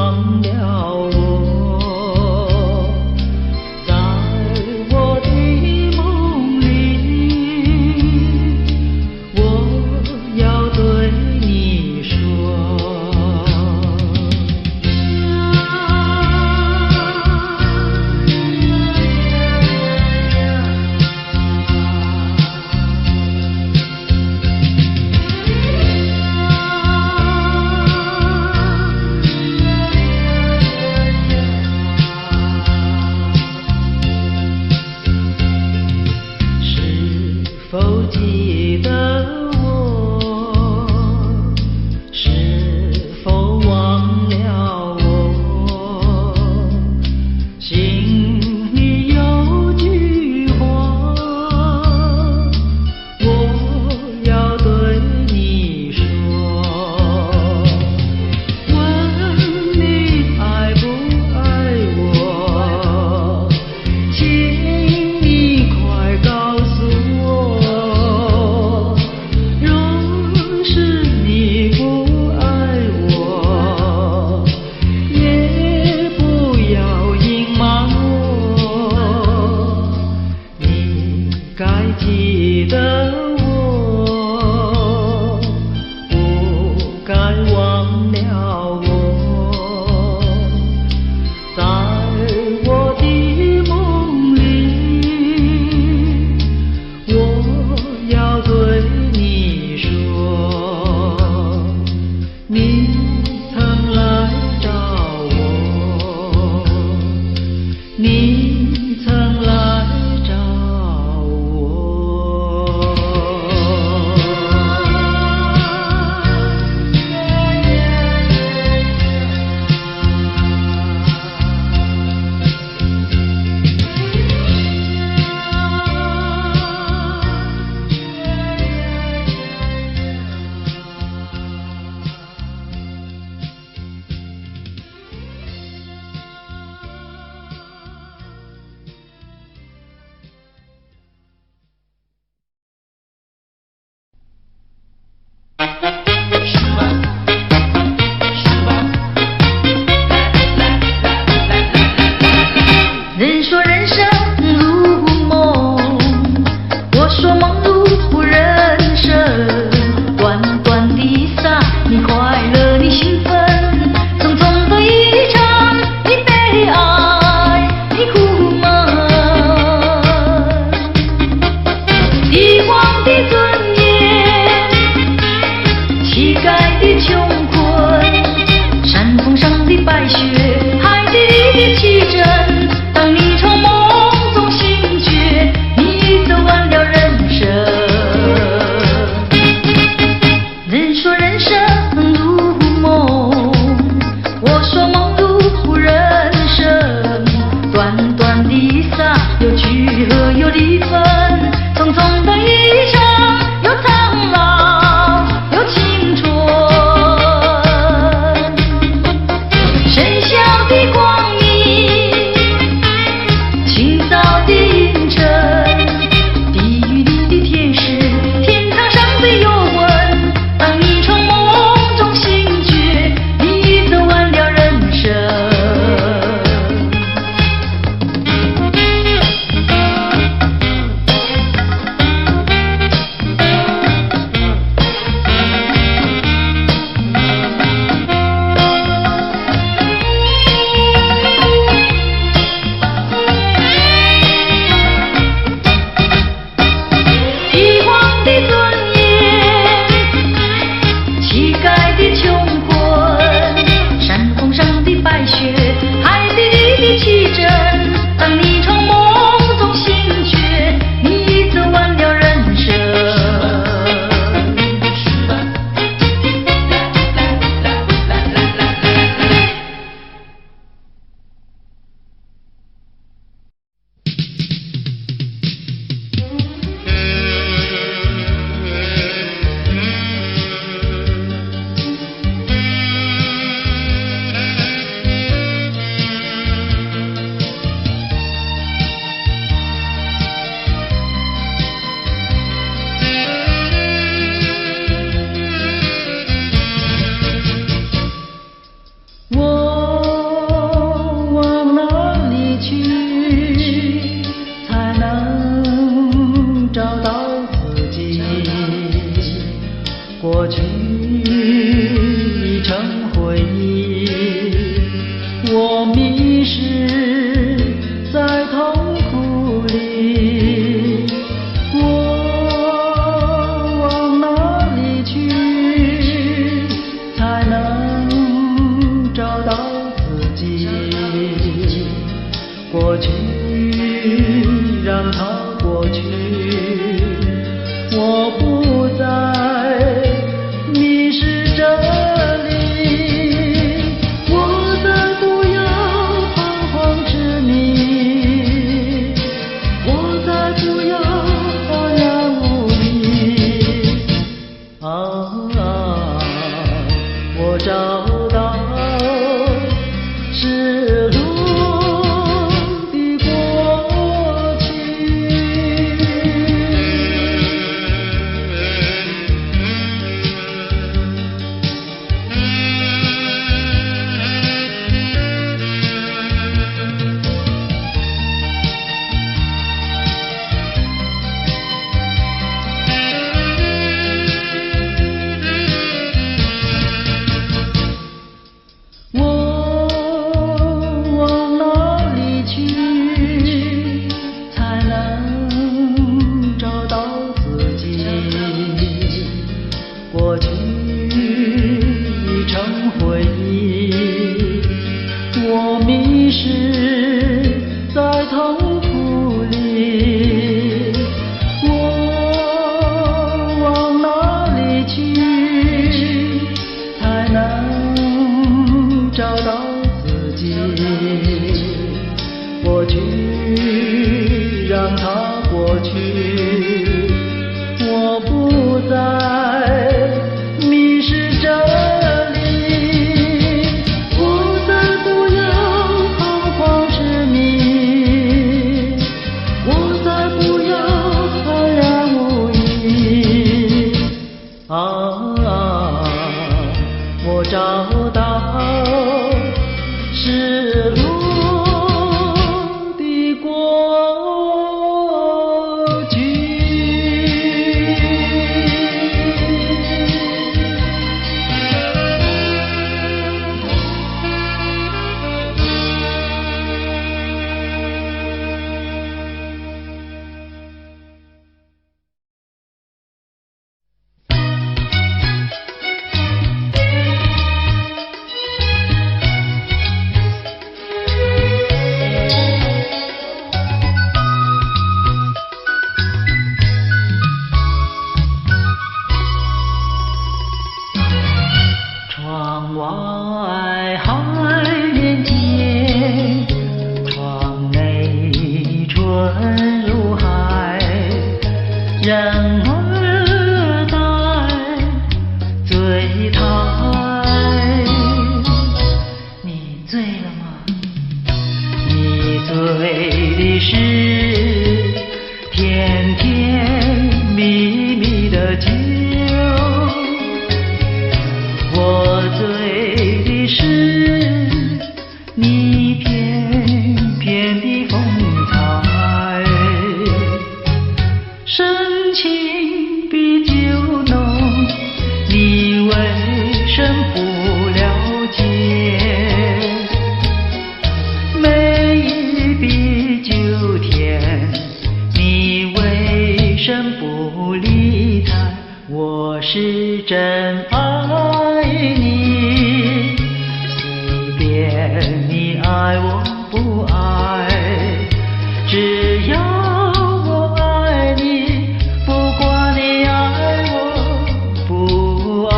忘了我，在我的梦里，我要对你说。是否记得我？是否忘了我？心里有句话，我要对你说。问你爱不爱我？请你快告诉我。若是你不爱我，也不要隐瞒我。你该记得我，不该忘了我。在我的梦里，我要对你说。你曾来找我，你曾来找我。人说人生如梦，我说梦如人生。短短的一刹，你快乐，你兴奋；匆匆的一场，你悲哀，你苦闷。帝王的尊严，乞丐的穷困，山峰上的白雪，海底里的奇珍。当你从梦中醒觉，你走完了人生。人说人生如梦，我说梦如人生。短短的一刹，有聚合有离分，匆匆的一生，有苍老有青春。喧嚣的光阴，清早的阴沉，地狱里的天使，天堂上的幽魂。当你从梦中醒觉，你走完了人生。我迷失在痛苦里，我往哪里去才能找到自己？过去让它过去，我不再迷失这里，我再不要彷徨执迷，我再不要茫然无依。我找到失落的过去。过去已成回忆，我迷失在痛苦里，我往哪里去才能找到自己？过去让它过去，我不再迷失这里，我再不要彷徨执迷，我再不要茫然无依。我找到失落的过去。窗外海连天，窗内春如海，人儿在醉台。你醉了吗？你醉的是甜甜蜜蜜的酒，我醉的是你翩翩的风采，深情比酒浓，你为什不了解？美意比酒甜，你为什不理睬？我是真爱你，随便你爱我不爱，只要我爱你，不管你爱我不爱。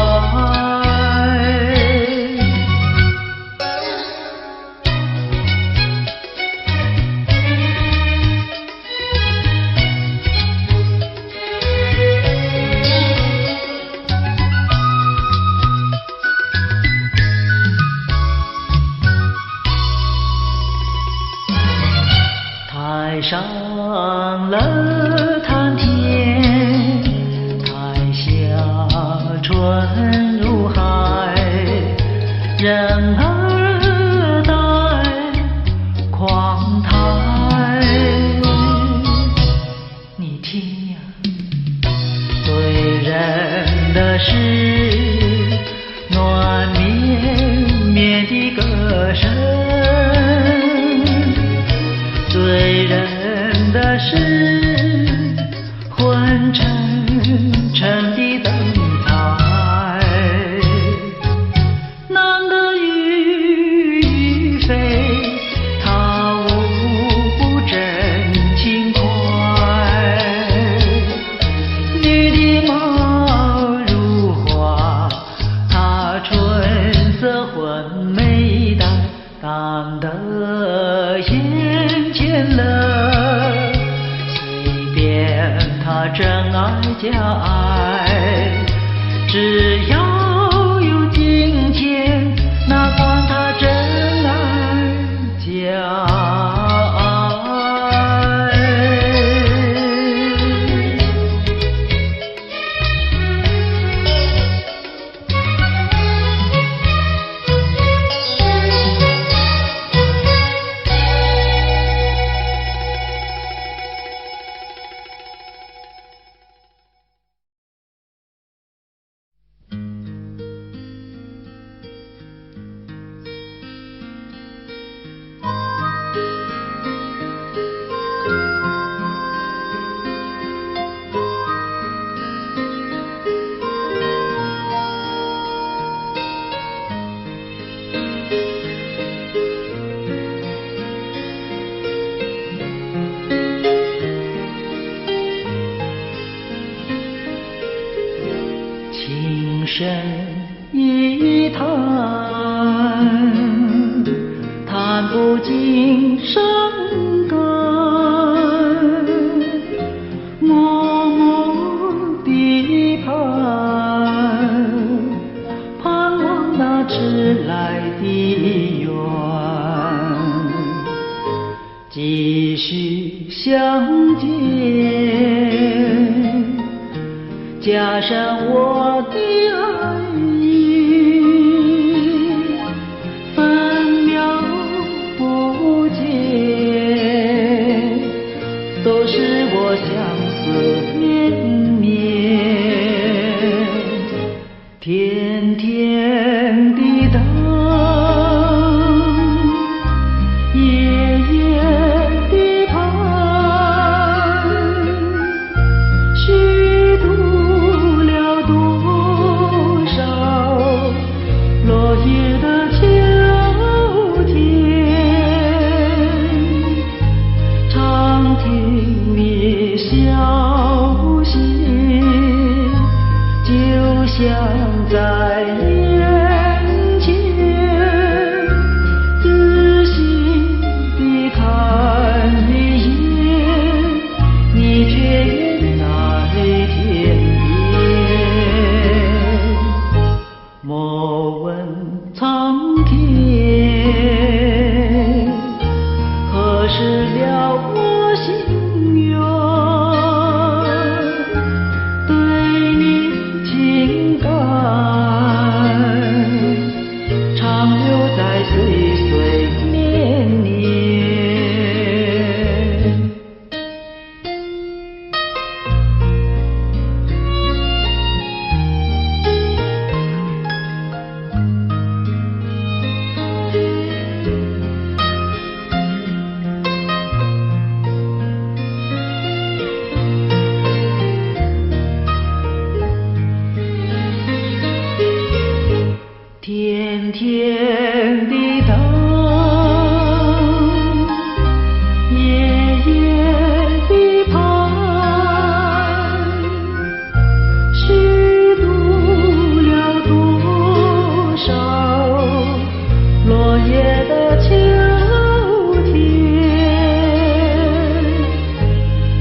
台上了谈天，台下春如海，人儿在狂台。你听呀，对人的是暖绵绵的歌声。的眼前了，随便他真爱假爱，只要有金钱，哪管他真爱假爱。情深一叹，叹不尽伤感，默默地盼，盼望那迟来的缘，继续相见，加上我的爱意，分秒不见，都是我相思绵绵，天天的等，夜夜的盼，虚度了多少落叶的秋天，常听你消息，就像在眼前，仔细地看一眼，你却远在天边。莫问苍天，何时了我心愿？对你情感，长留在岁岁年年。天天的等，夜夜的盼，虚度了多少落叶的秋天，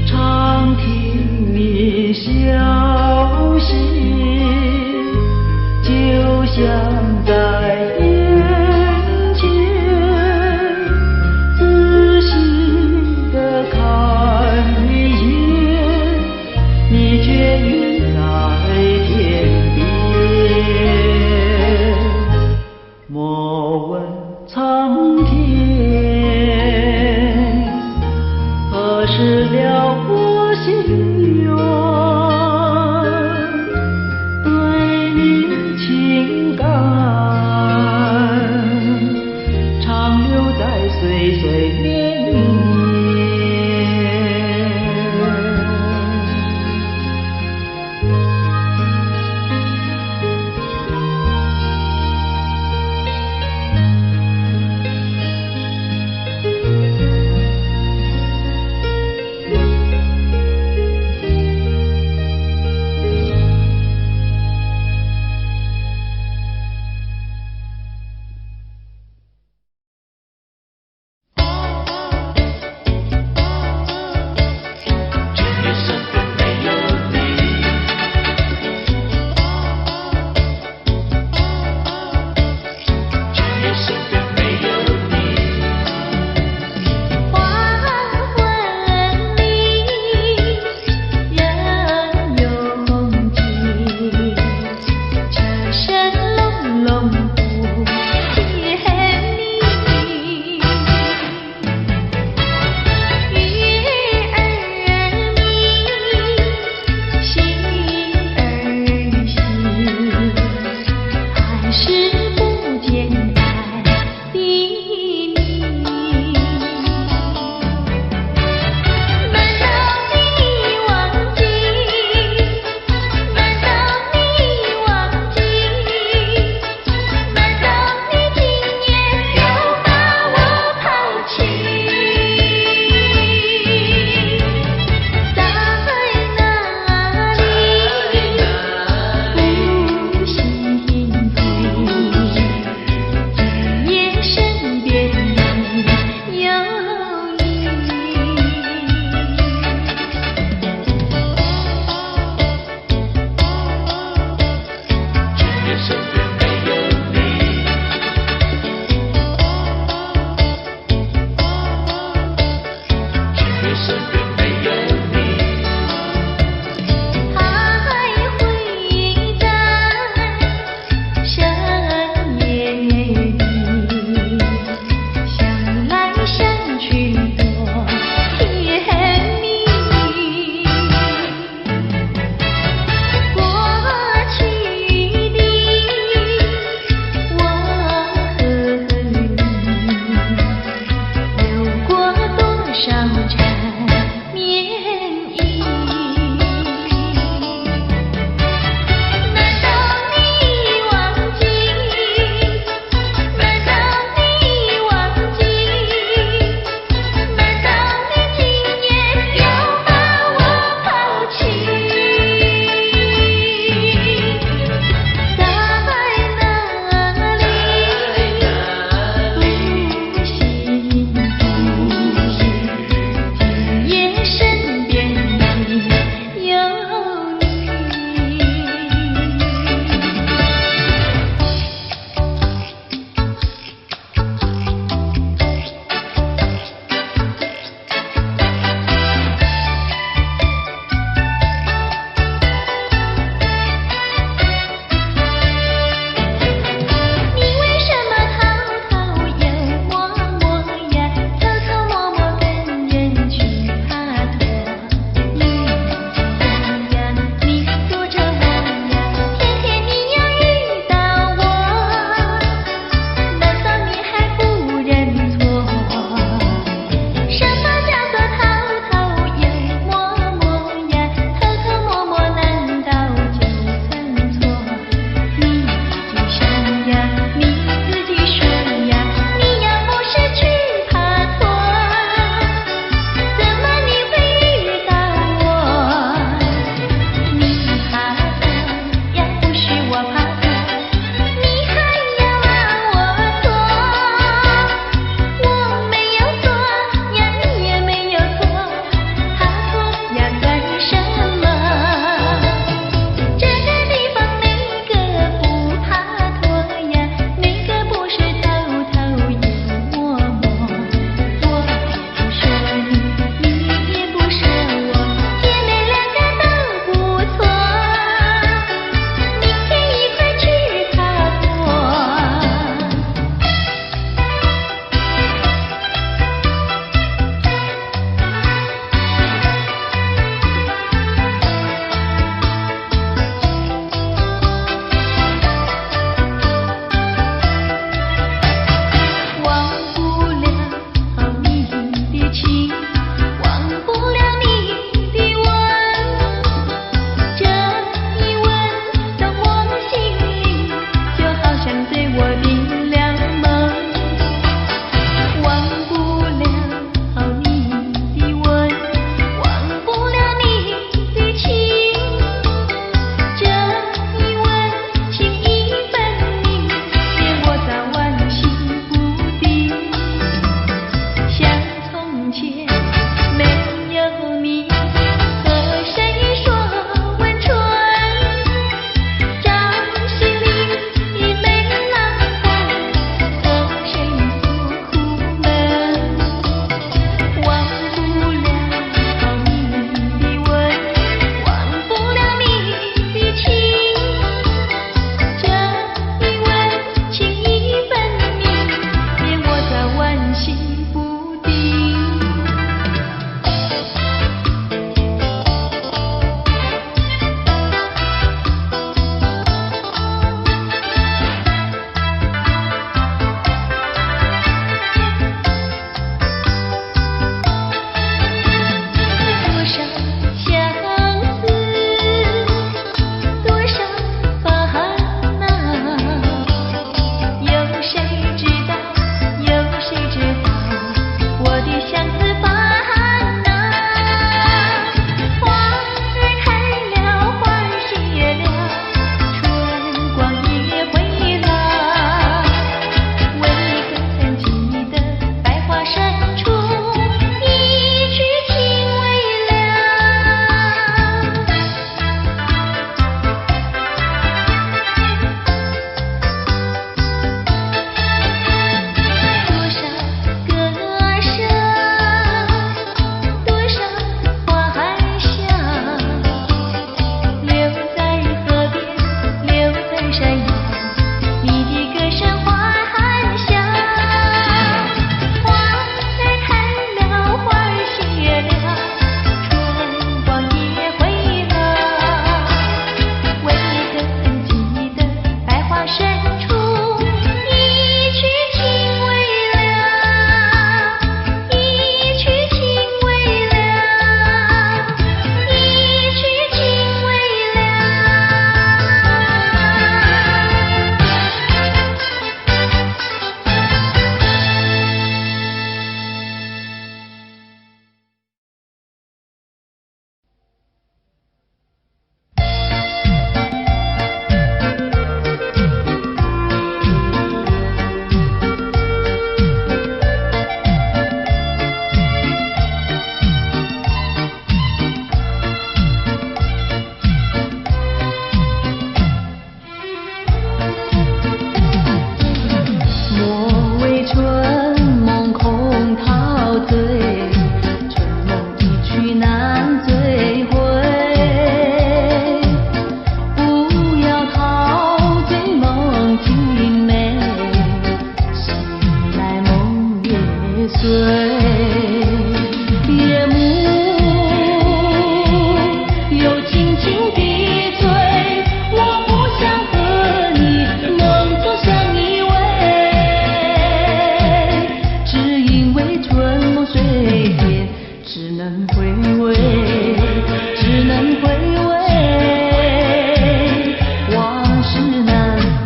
常听你消息，就像在眼前，仔细地看一眼，你却远在天边。莫问苍天，何时了我心愿？对你情感，长留在岁岁年年。少缠绵意。难道你忘记？难道你忘记？难道你今夜又把我抛弃？在哪里？不幸福，夜身边已有你。你为什么偷偷又摸摸呀？偷偷摸摸跟人去爬拖。你怎样？你躲着我呀？偏偏你要遇到我，难道你还不认错？什么叫做偷偷又摸摸呀？偷偷摸摸难道就算错？你自己想呀，你自己说呀，你要不是去爬拖，怎么你会遇到我？你爬拖，要不是我爬拖，你还要骂我错。我没有错呀，你也没有错，爬拖呀算什么？这个地方哪个不爬拖呀？哪个不是偷偷又摸摸？我不说你，你也不说我，姐妹两个都不错，明天一块去爬拖。忘不了你的情，忘不了你的吻，这一吻到我心里，就好像对我定了梦。忘不了你的吻，忘不了你的情，这一吻情意分明，令我早晚心不定。像从前没有你，和谁说温存？朝夕里没浪漫，和谁诉苦闷？忘不了你的吻，忘不了你的情，这一吻情意分明，令我早晚心不定。夜幕又轻轻地吹，我不想和你梦中相依偎，只因为春梦水天，只能回味，只能回味，往事难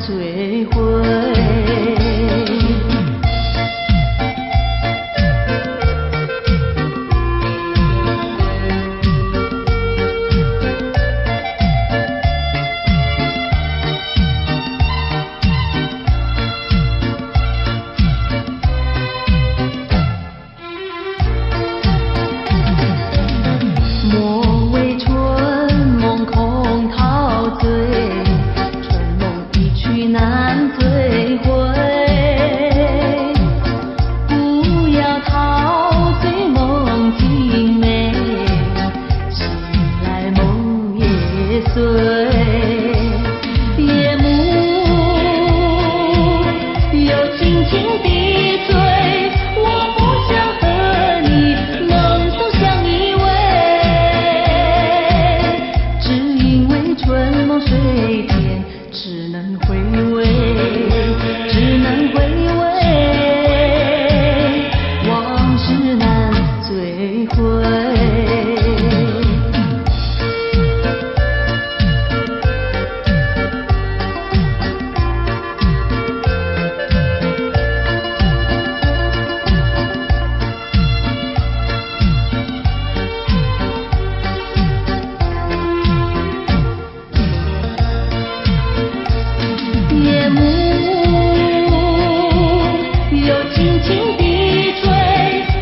追回。莫为春梦空陶醉，春梦一去难追回。不要陶醉梦境美，醒来梦也碎。夜幕又轻轻地吹，我不想和你梦中相依偎，只因为春梦水天，只能回味，只能回味，往事难追回。夜幕又轻轻地吹，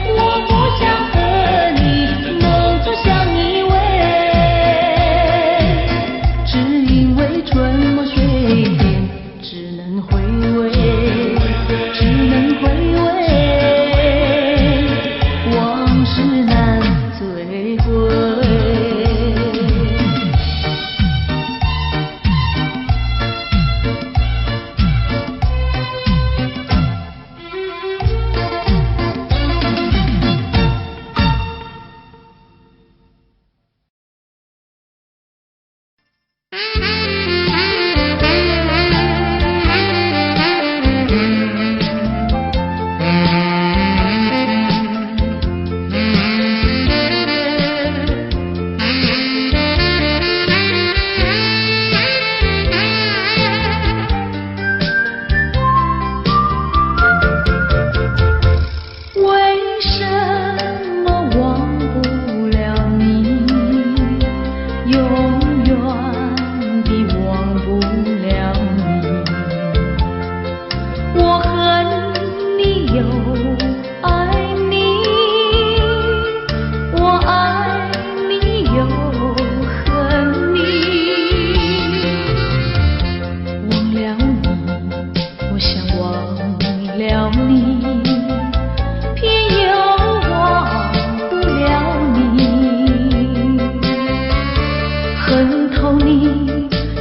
我不想和你梦中相依偎，只因为春梦水天，只能回味，只能回味，往事难追回。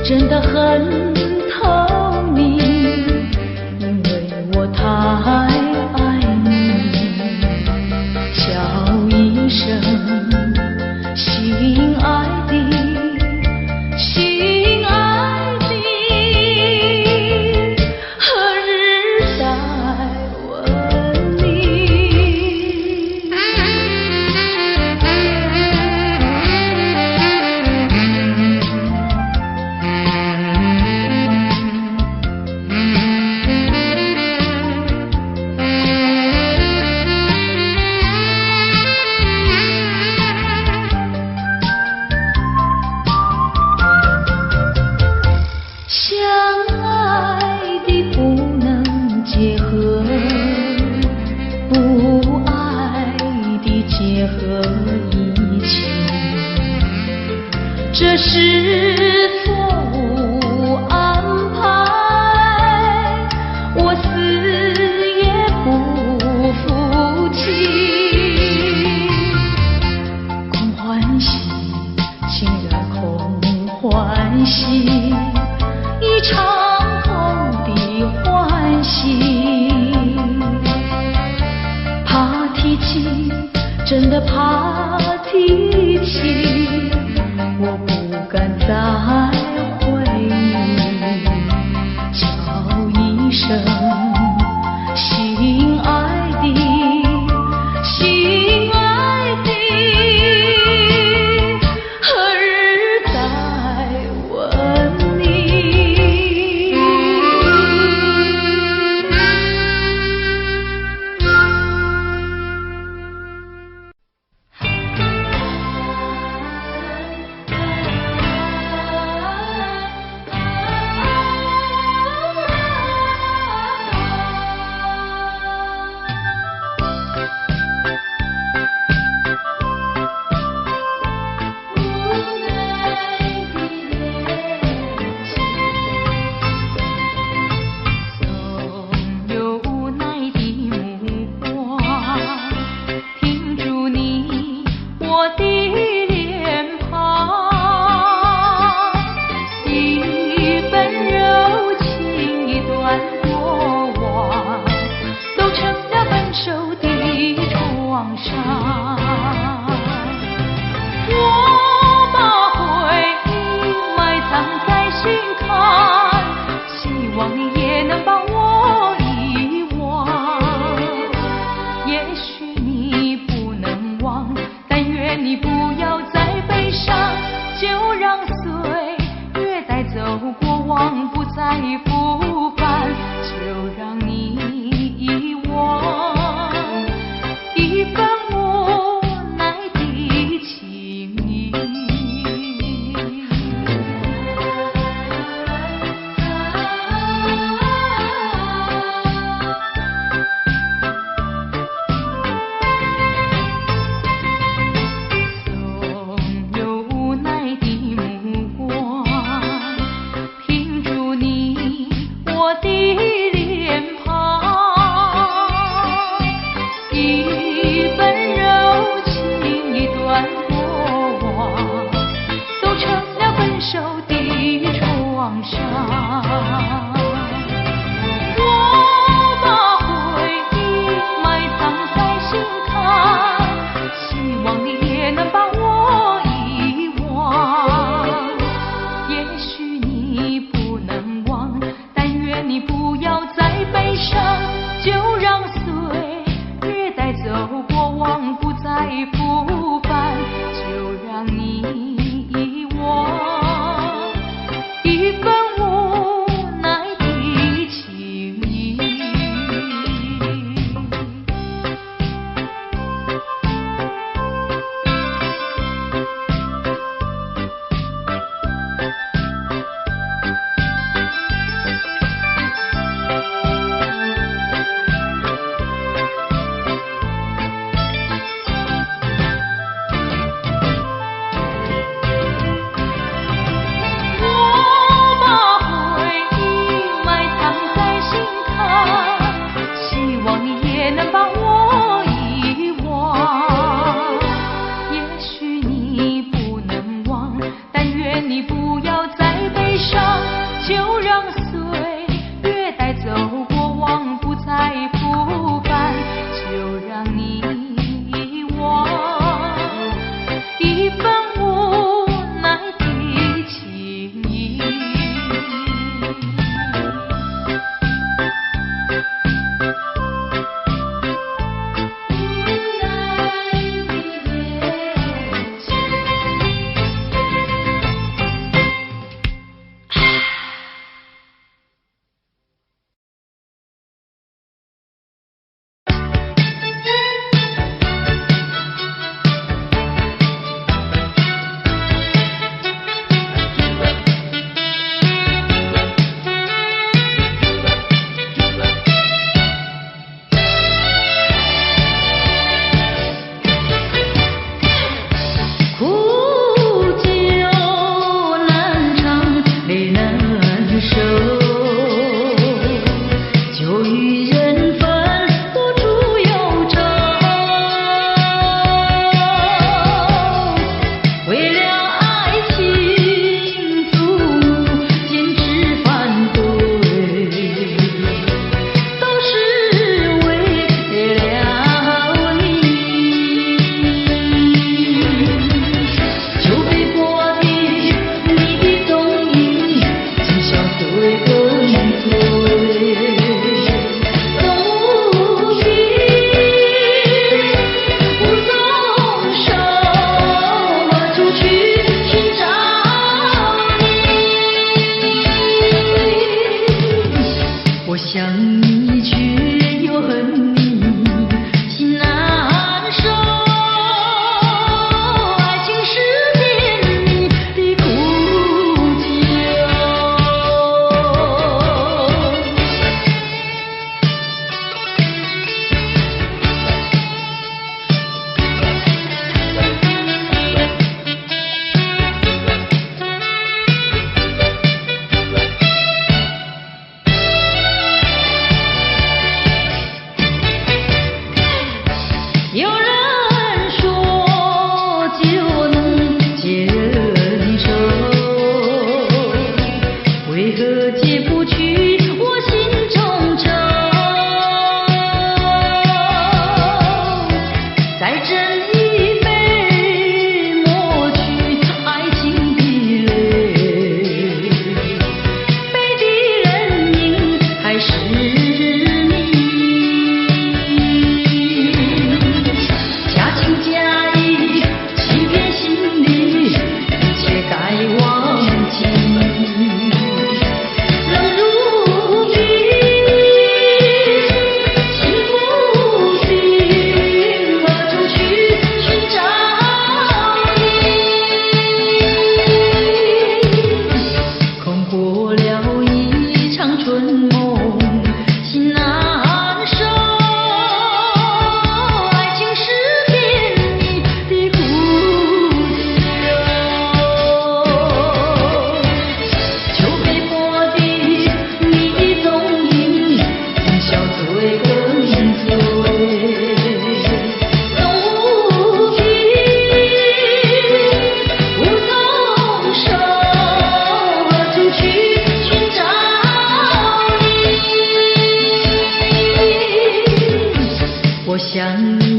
真的很透明，因为我太爱你。叫一声，心爱的，心爱的，何日再问你？结合，不爱的结合一起，这是错误安排，我死也不服气。空欢喜，情人空欢喜，一场空的欢喜。真的怕提起，我不敢再回忆，叫一声心爱的，心爱的，何日再问你？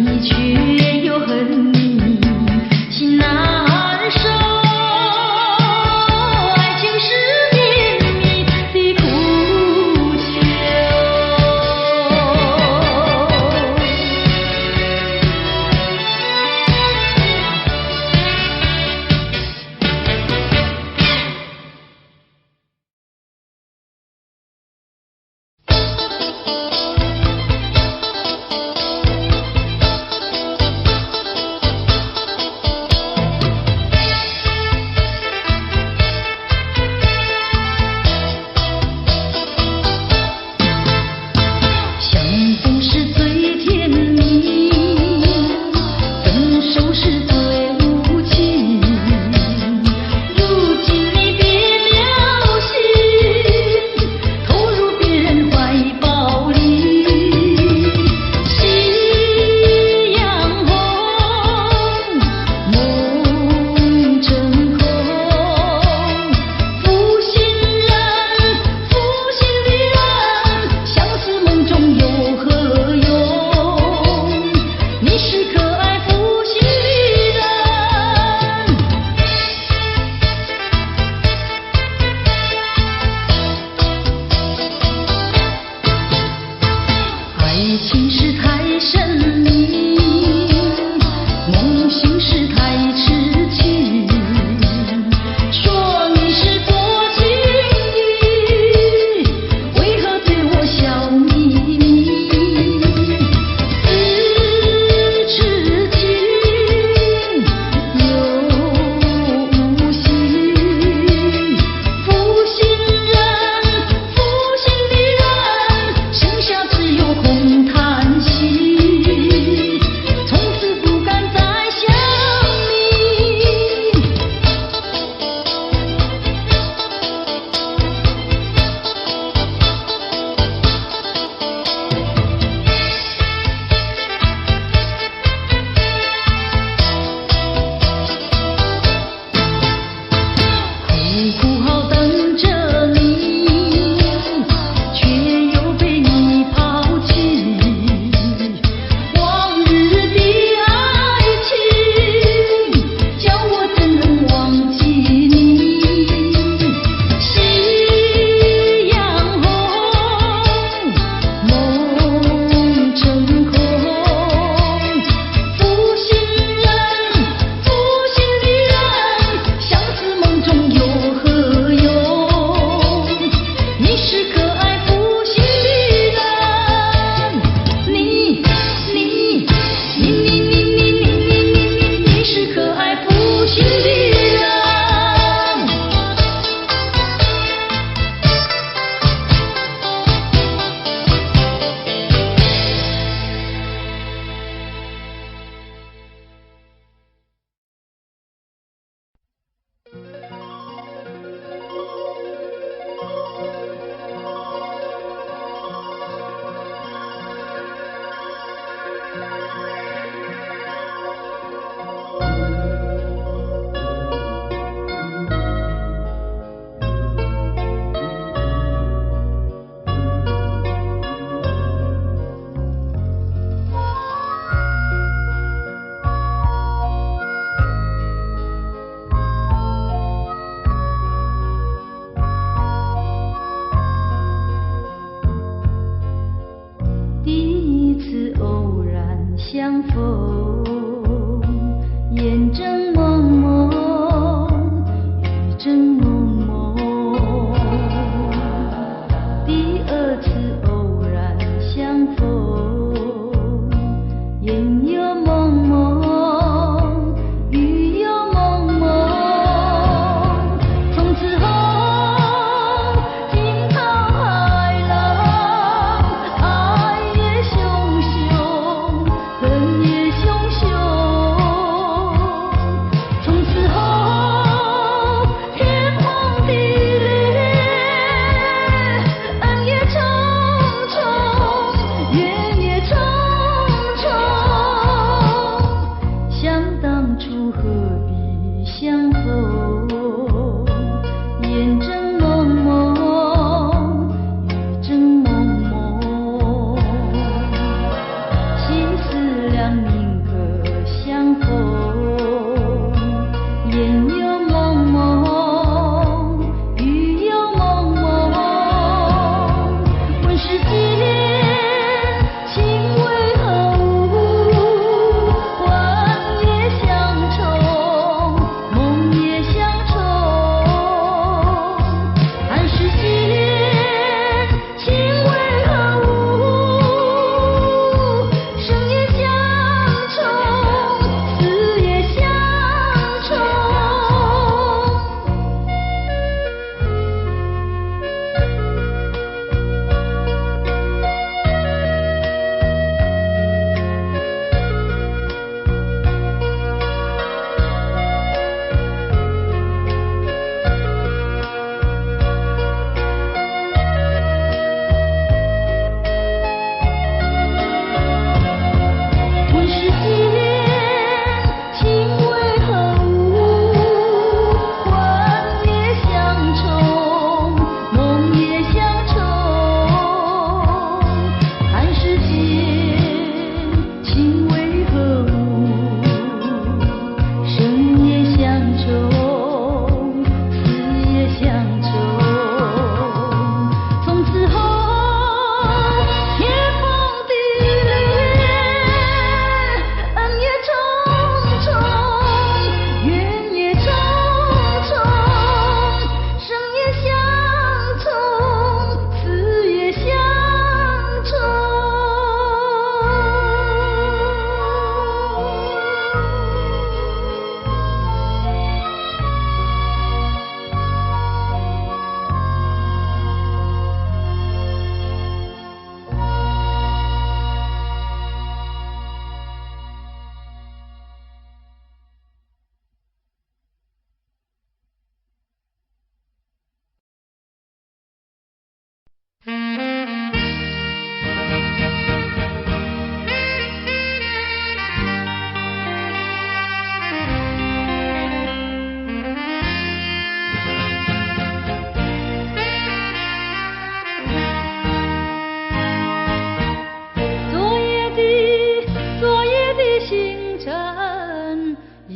天。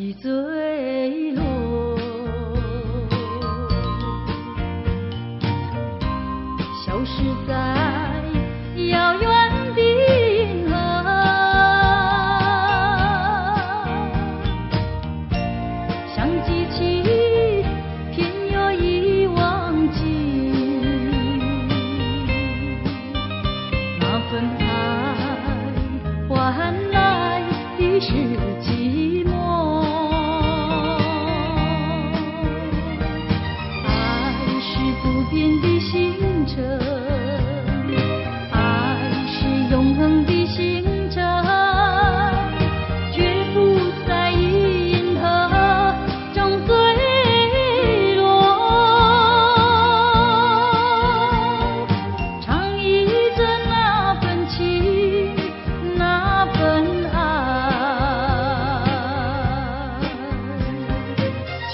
的坠落。消失在遥远的银河，像机器偏又已忘记那份爱换来的是寂寞。爱是不变的星辰，爱是永恒的星辰，绝不在银河中坠落。唱忆着那份情，那份爱。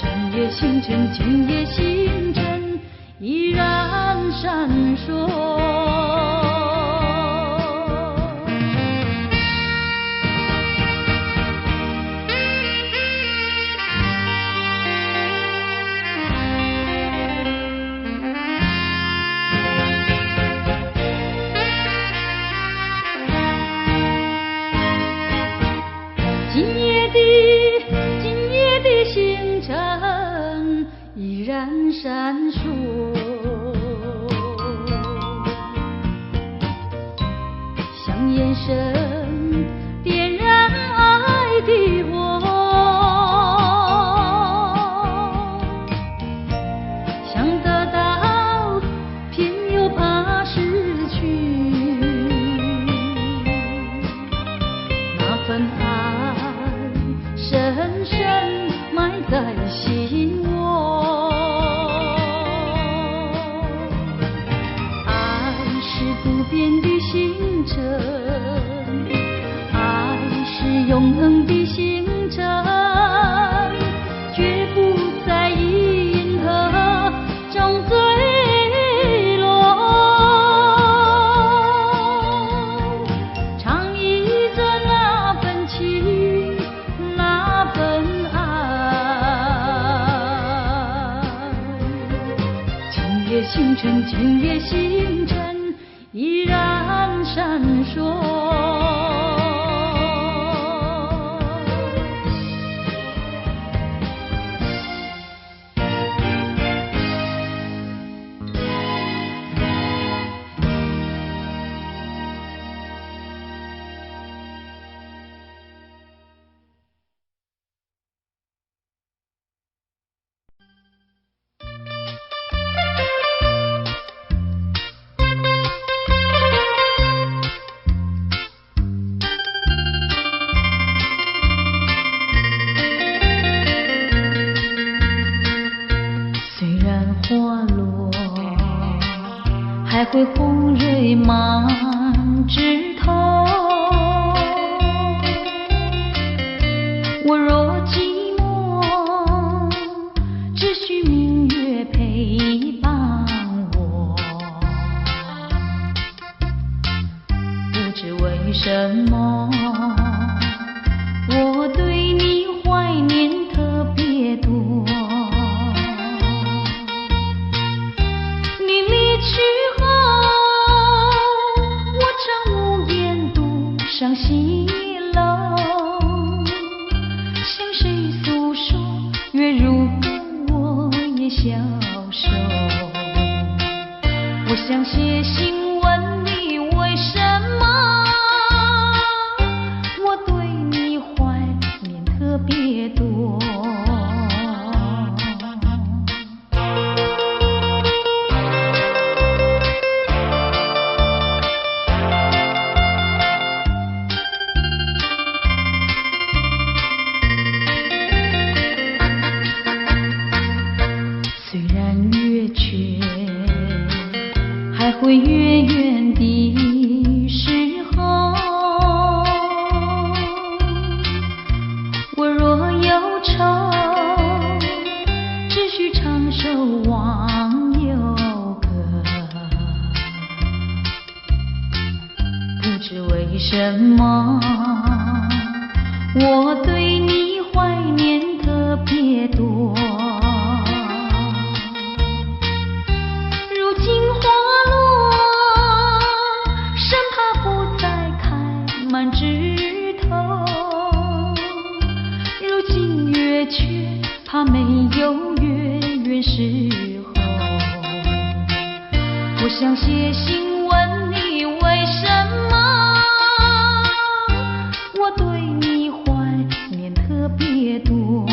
今夜星辰，今夜星辰依然闪烁。今夜的星辰依然闪烁，像眼神点燃爱的火，想得到偏又怕失去，那份爱深深埋在心窝。爱是不变的星辰，爱是永恒的星辰，绝不在银河中坠落。唱忆着那份情，那份爱。今夜星辰，今夜星辰依然闪烁。虽然花落，还会红蕊满枝头。我若寂寞，只需明月陪伴我。不知为什么，我对你怀念特别多。你离去后，我常无言独上西楼，向谁诉说？月如歌，我也消瘦。我想写信问你，为什么我对你怀念特别多？虽然月缺，还会远远的时候。我若忧愁，只需唱首忘忧歌。不知为什么，我对你怀念特别多。如今花落，生怕不再开满枝头。如今月缺，怕没有月圆时候。我想写信问你为什么我对你怀念特别多。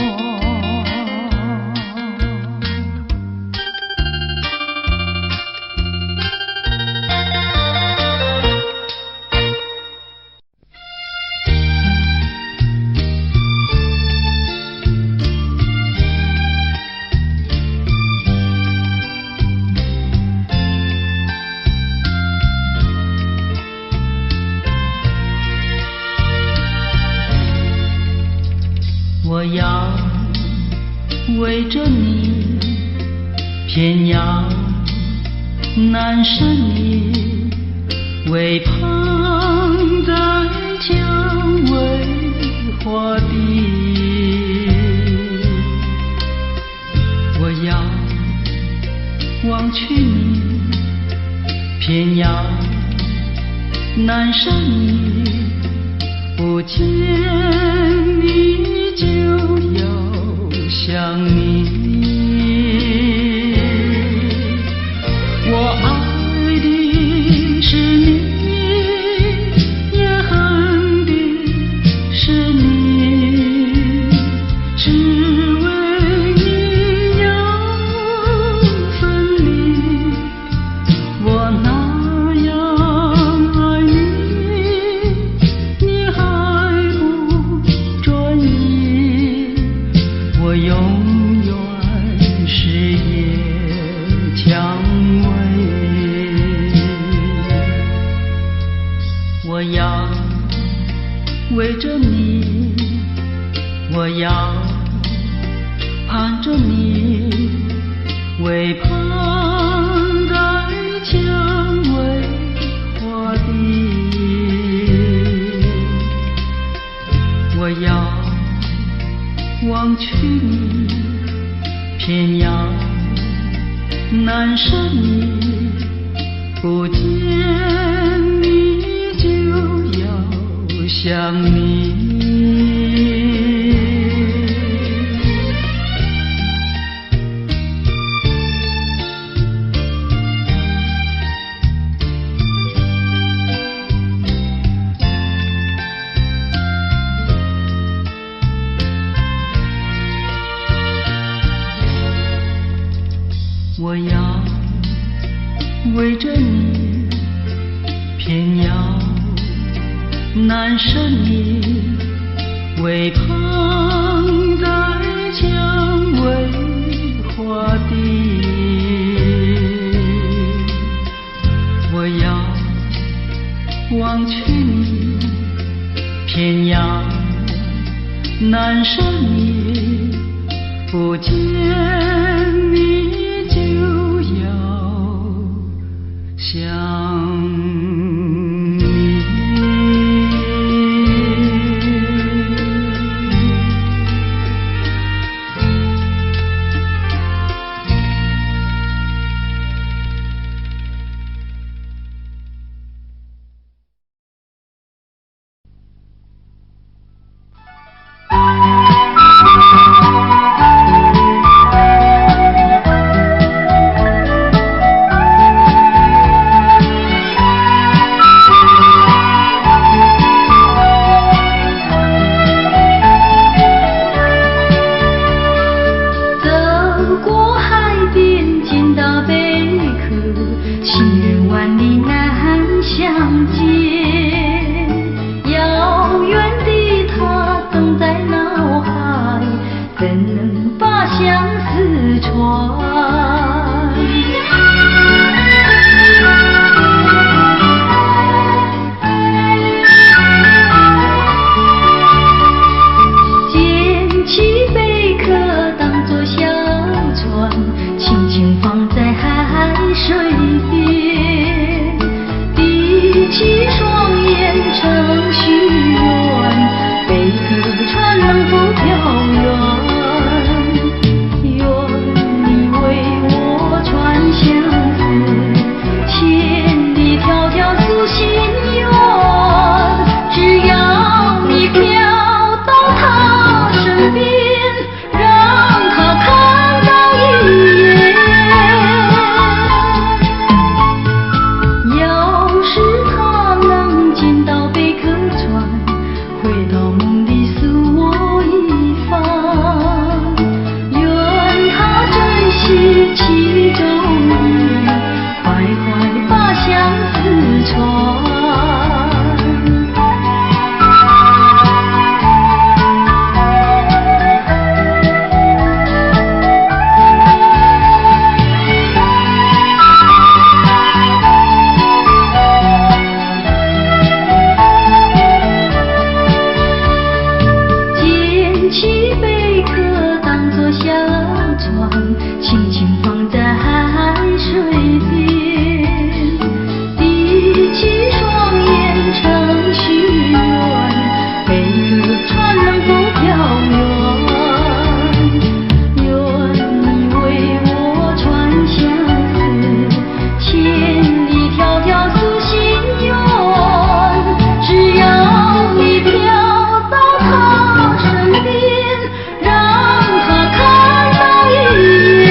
我要为着你，偏要难舍你，为旁在蔷薇花地。我要忘却你，偏要难舍你，不见你就要想你。我爱的是你，也恨的是你，只为你要分离。我那样爱你，你还不专一。我永远是夜蔷薇。我要为着你，我要盼着你，为盼在蔷薇花地。我要忘却你，偏要难舍你，不见你就要想你。我要为着你，偏要难舍你，为旁在蔷薇花地。我要忘却你，偏要难舍你，不见你就要想你。成许愿，贝壳船能否漂坐下船，轻轻放在海水边，闭起双眼成许愿，每个船能够飘远，愿你为我传相思，千里迢迢诉心愿，只要你飘到他身边，让他看到一眼。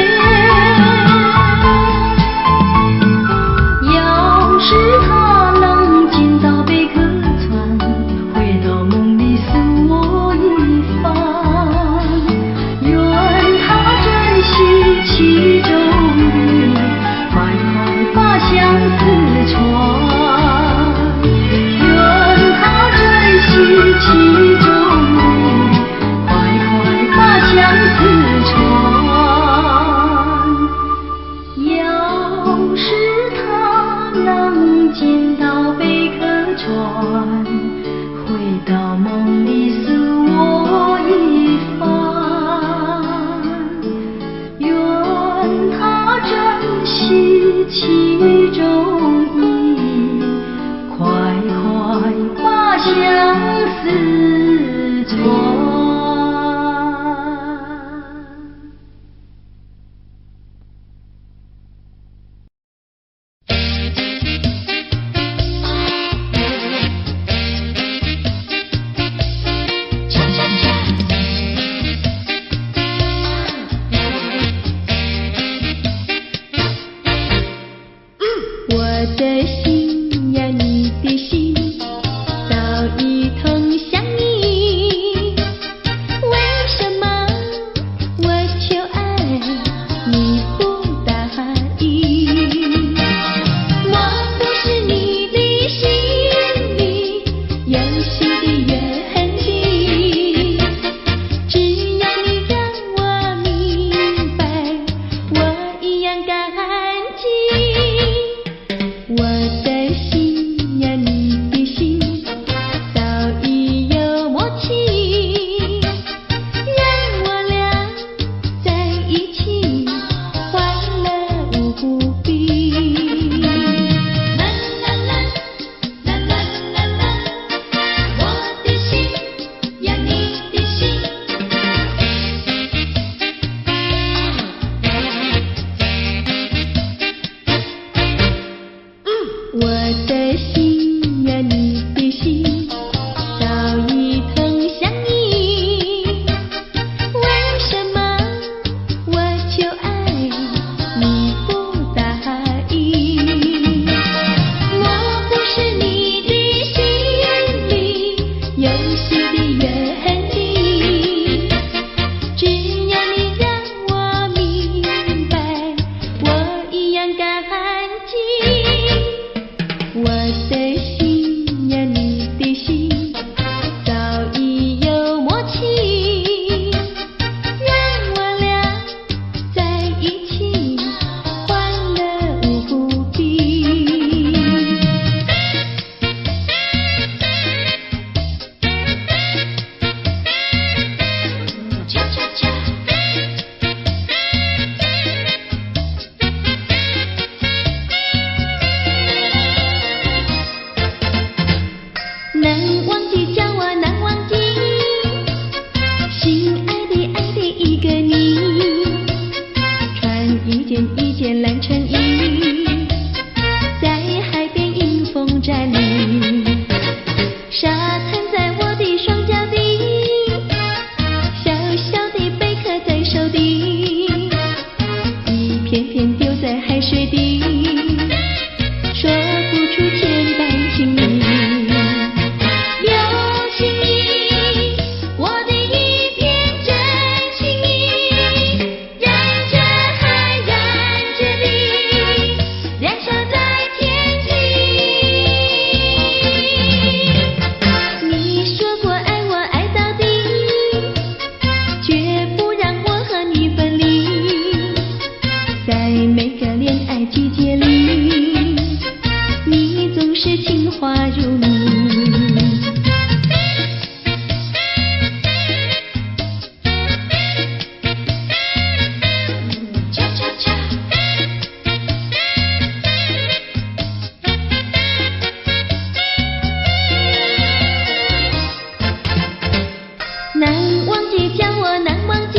难忘记叫我难忘记，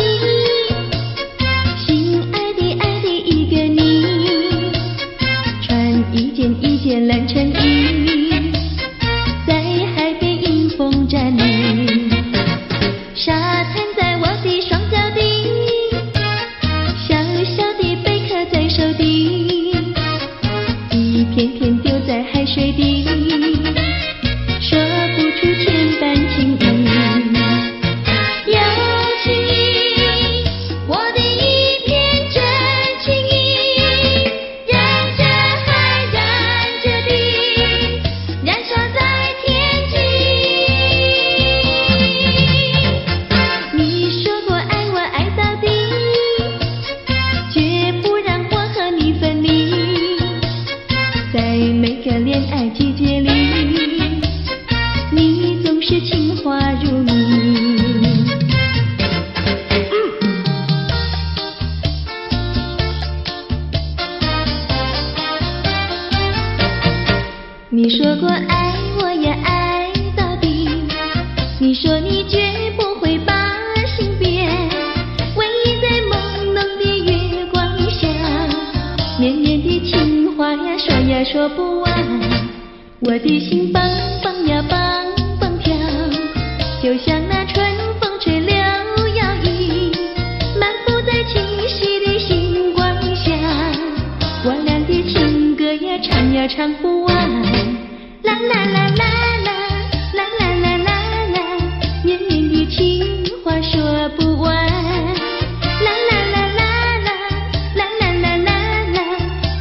心爱的爱的一个你，穿一件一件蓝衬衣，在海边迎风站立，沙滩在我的双脚底，小小的贝壳在手底，一片片丢在海水底，说不出千般情意。有情意，我的一片真情意，让这海燃着地，燃烧在天际。你说过爱我爱到底，绝不让我和你分离，在每个恋爱季节里，你总是情话如你。你说过爱我也爱到底，你说你绝不会把心变，唯一在朦胧的月光下，绵绵的情话呀说呀说不完，我的心蹦蹦呀蹦蹦跳，就像那春风吹柳摇曳，漫步在清晰的星光下，我俩的情歌呀唱呀唱不完，啦啦啦啦啦啦啦啦啦啦，绵绵的情话说不完，啦啦啦啦啦啦啦啦啦啦，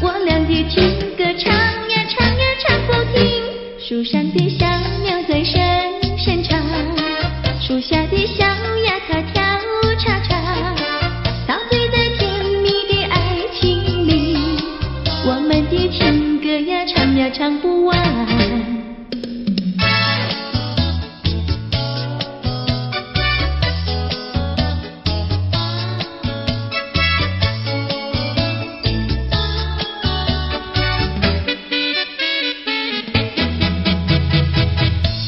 我俩的情歌唱呀唱呀唱不停，树上的小鸟在声声唱，树下的小鸭它跳叉叉，陶醉在甜蜜的爱情里，我们的情歌呀唱呀唱不完。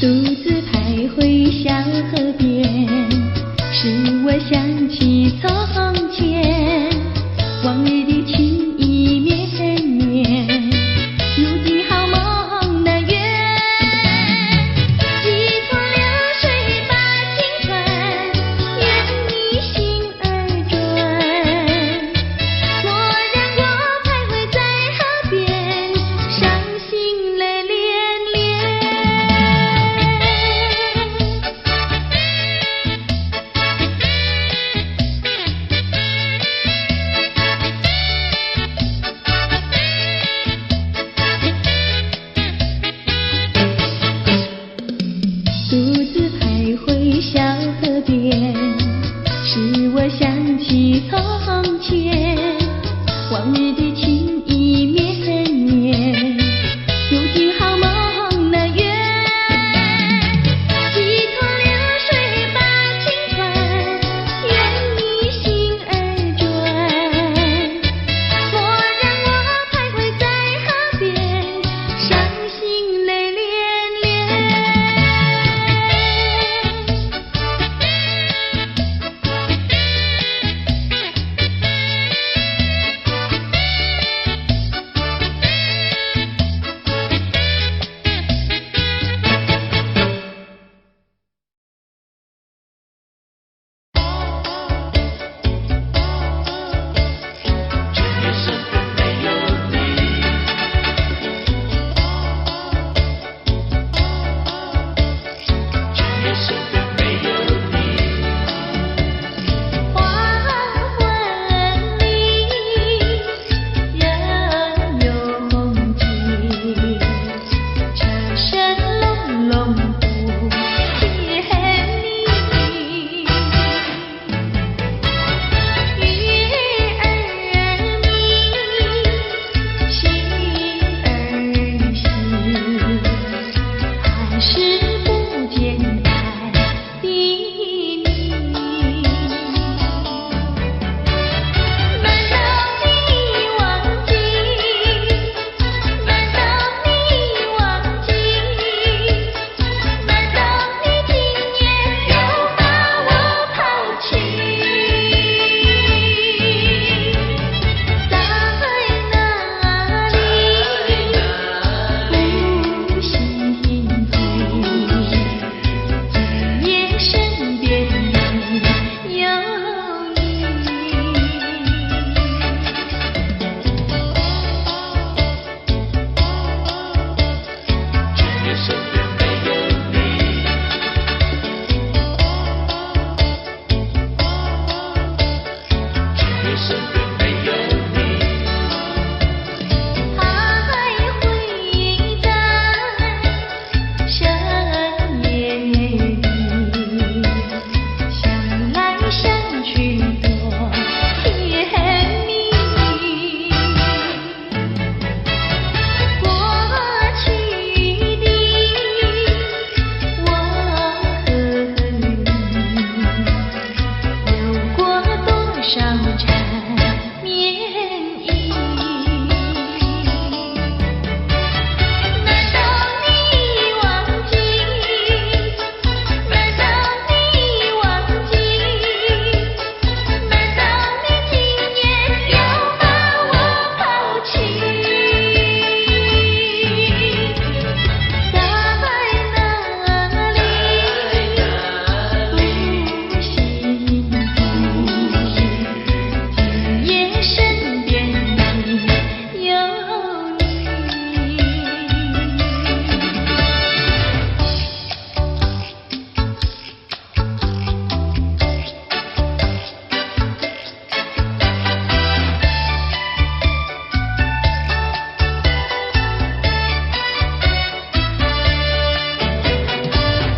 独自徘徊小河边，使我想起从前，往日的情意绵绵，如今好梦那月许多甜蜜。过去的我和你，有过多少缠绵意？难道你忘记？难道你忘记？难道你今夜又把我抛弃？在哪里？不幸福，今夜身边已有你。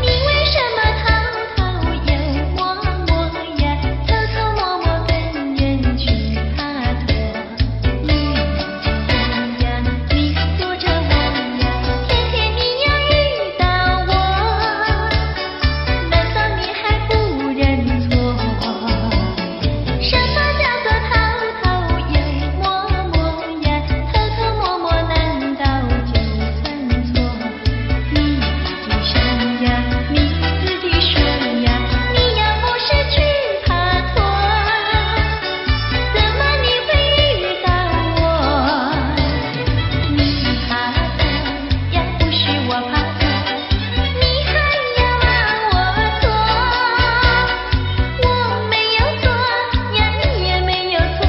你为什么偷偷又摸摸呀？偷偷摸摸跟人去爬托？你想呀，你躲着我呀，偏偏你又遇到我，难道你还不认错？什么叫做偷偷又摸摸呀？偷偷摸摸难道就算错？你自己想呀，你自己说呀，你要不是去爬托，怎么你会遇到我？你爬托呀，不是我爬托，你还要骂我错？我没有错呀，你也没有错，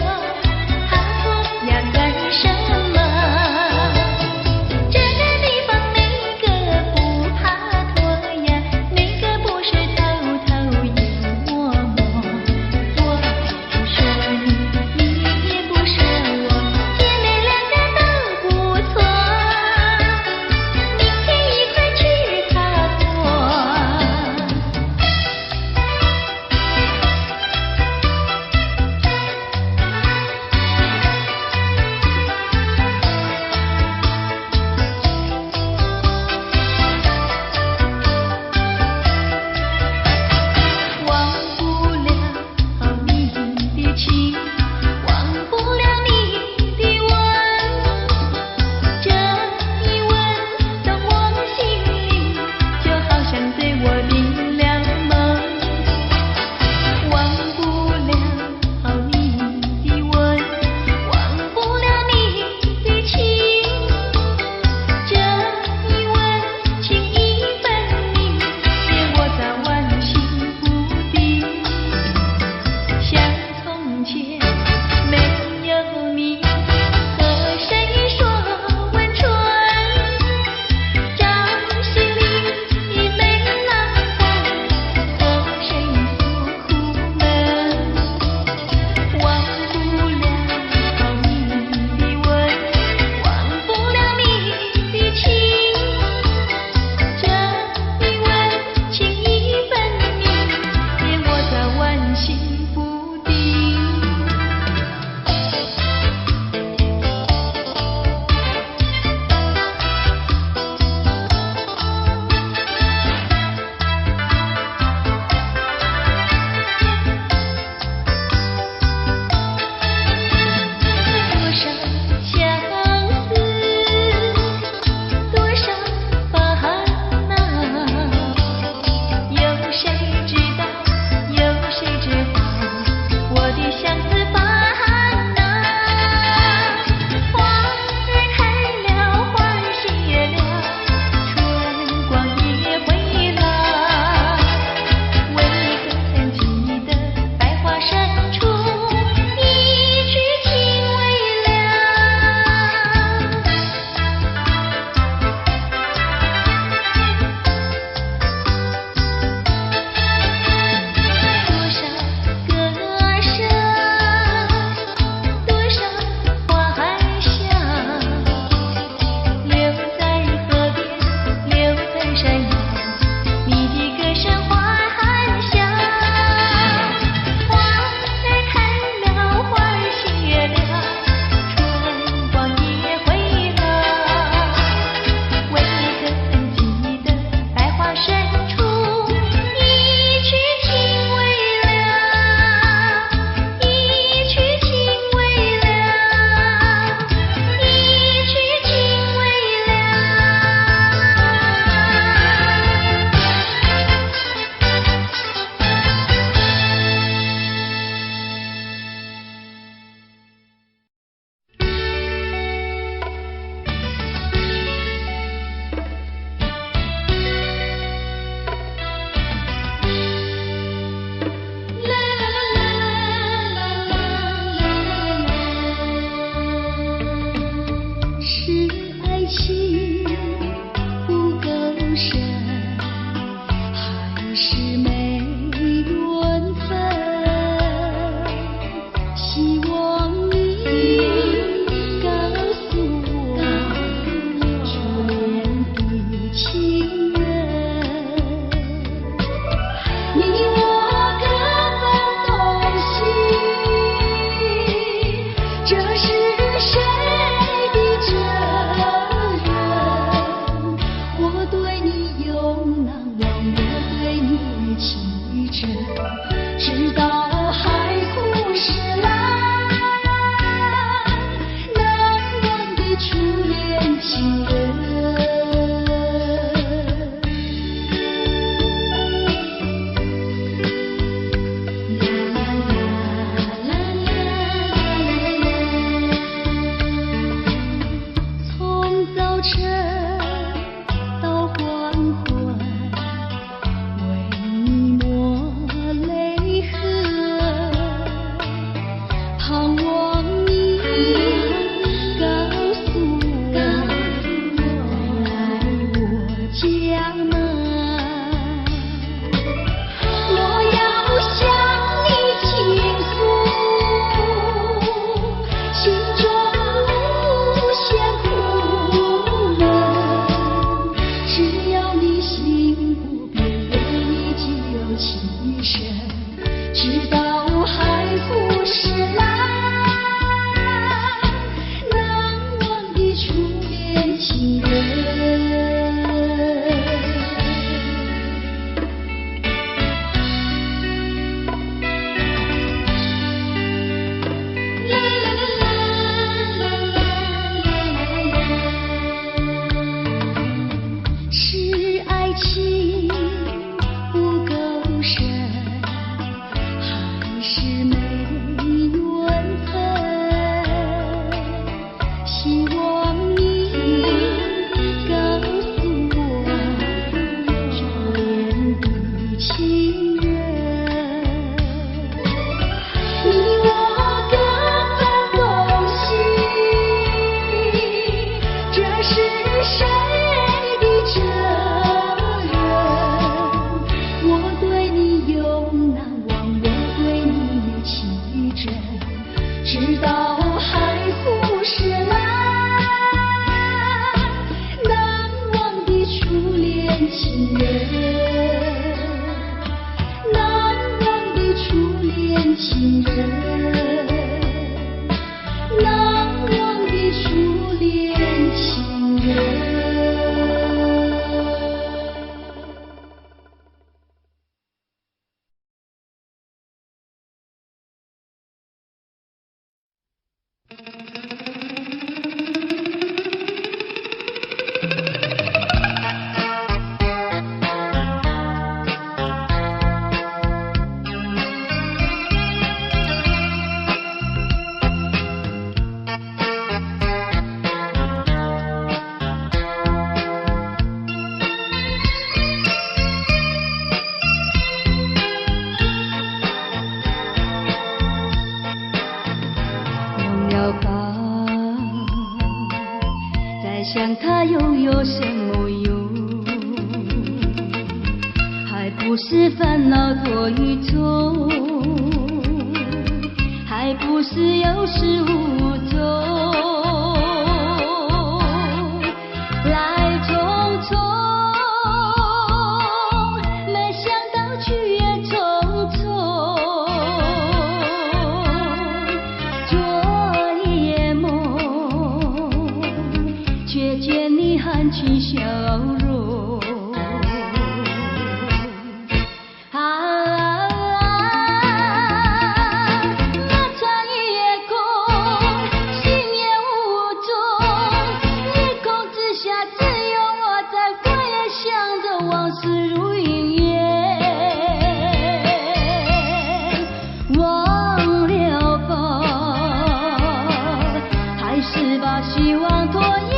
爬托呀干什么？这个地方哪个不爬托呀？哪个不是偷偷又摸摸？我不说你，你也不说我，姐妹两个都不错，明天一块去爬托。忘不了你的情，忘不了你的吻，这一吻动我心里，就好像对我定了梦。忘不了你的吻，忘不了你的情，这一吻情意分明，使我早晚心不定。像从前没有你，和谁说温存？朝夕里没浪花，和谁诉苦闷？忘不了你的吻，忘不了你的情，这一吻情意分明，使我早晚心不定。多少相思，多少烦恼，有谁知道？有谁知道？直到海枯石烂，难忘的初恋情人。从早晨到黄昏，为你抹泪痕，盼望你告诉我回来我家门。我要向你倾诉心中无限苦闷，只要你心不变，为你只有情深，直到海枯石烂，难忘的初恋情人。是爱情不够深，还是没缘分？希望你告诉我初恋的情人，你我各分东西，这是谁的责任？我对你永难忘，我对你情真，直到海枯石烂，难忘的初恋情人，难忘的初恋情人，难忘的初恋情人。忘了吧，再想他又有什么用？还不是烦恼多与重，还不是有始无终。来匆匆，没想到去也匆匆。昨夜梦，却见你含情笑容。那船也空，心也无踪，夜空之下只有我在回想着往事如云烟。忘了吧，还是把希望拖延。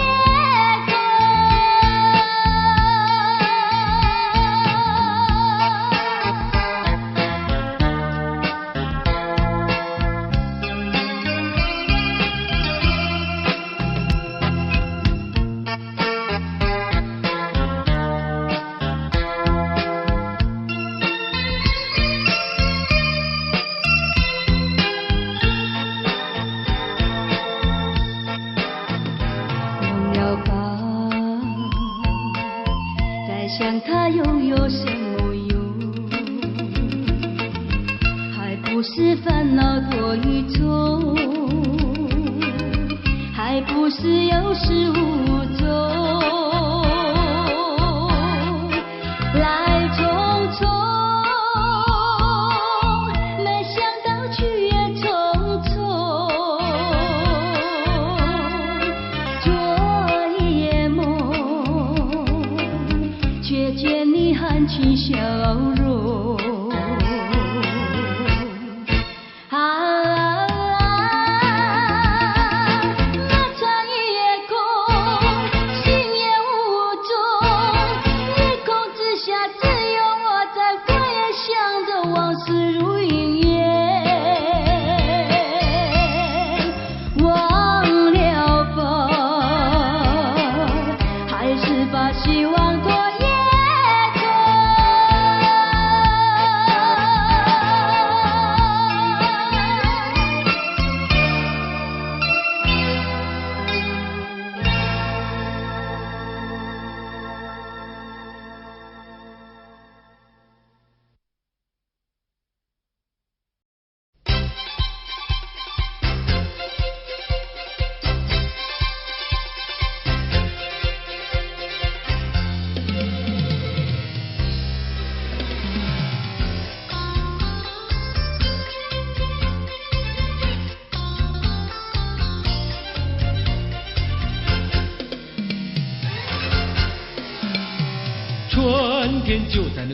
忘了吧，再想他又有什么用？还不是烦恼多与重，还不是有始无终。来匆匆，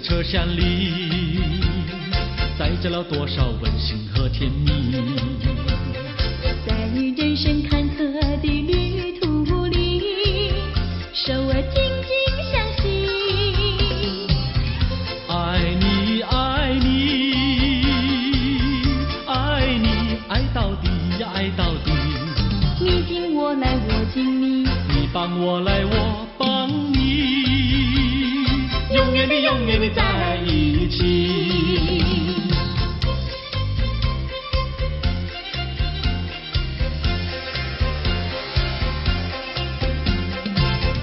车厢里，载着了多少温馨和甜蜜。在人生坎坷的旅途里，手儿紧紧相系。爱你爱你爱你，爱到底呀爱到底。你敬我来我敬你，你帮我来我帮你，永远的在一起。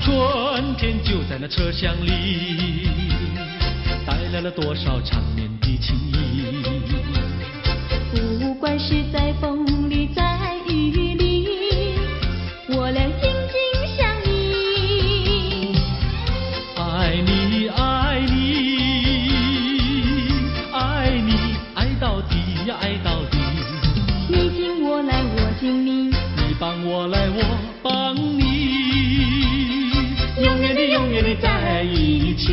春天就在那车厢里，带来了多少缠绵的情谊。不管是在风里在雨里，我俩紧紧相依。爱你爱你爱你，爱到底呀爱到底。你敬我来我敬你，你帮我来我帮你，永远的在一起。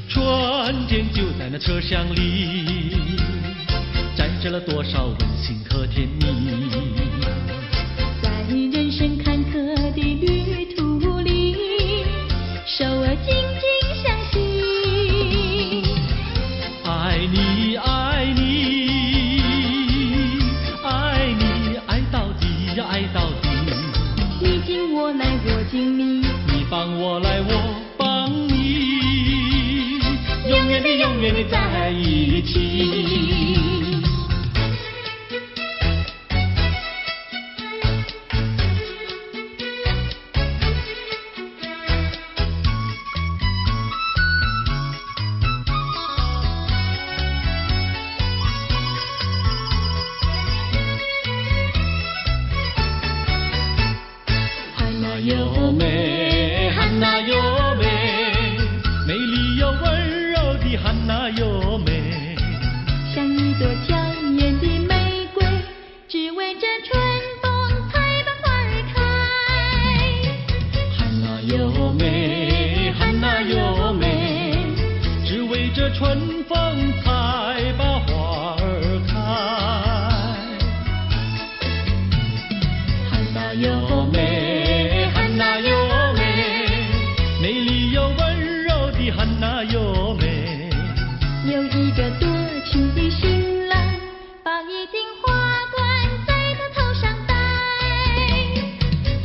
春天就在那车厢里，载着了多少温馨和甜蜜。在人生坎坷的旅途里，手儿紧紧相系。爱你爱你爱你，爱到底呀爱到底。你敬我来我敬你，你帮我来我帮你，永远的在一起。汉娜哟美，汉娜哟美，美丽又温柔的汉娜哟美。像一朵娇艳的玫瑰，只为这春风才把花儿开。汉娜哟美，汉娜哟美，只为这春风才把花儿开。汉娜哟美，汉娜哟美，美丽又温柔的汉娜哟美。有一个多情的新郎，把一顶花冠在他头上戴。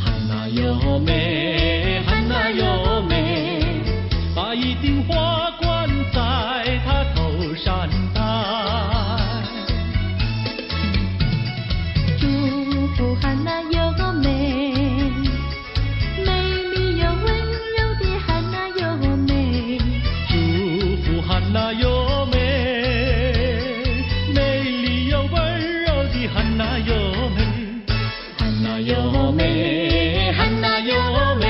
汉娜哟美，汉娜哟美，把一顶花冠在他头上戴。祝福汉娜哟美，美丽又温柔的汉娜哟美。祝福汉娜哟美，美丽又温柔的汉娜哟美。汉娜哟美，汉娜哟美，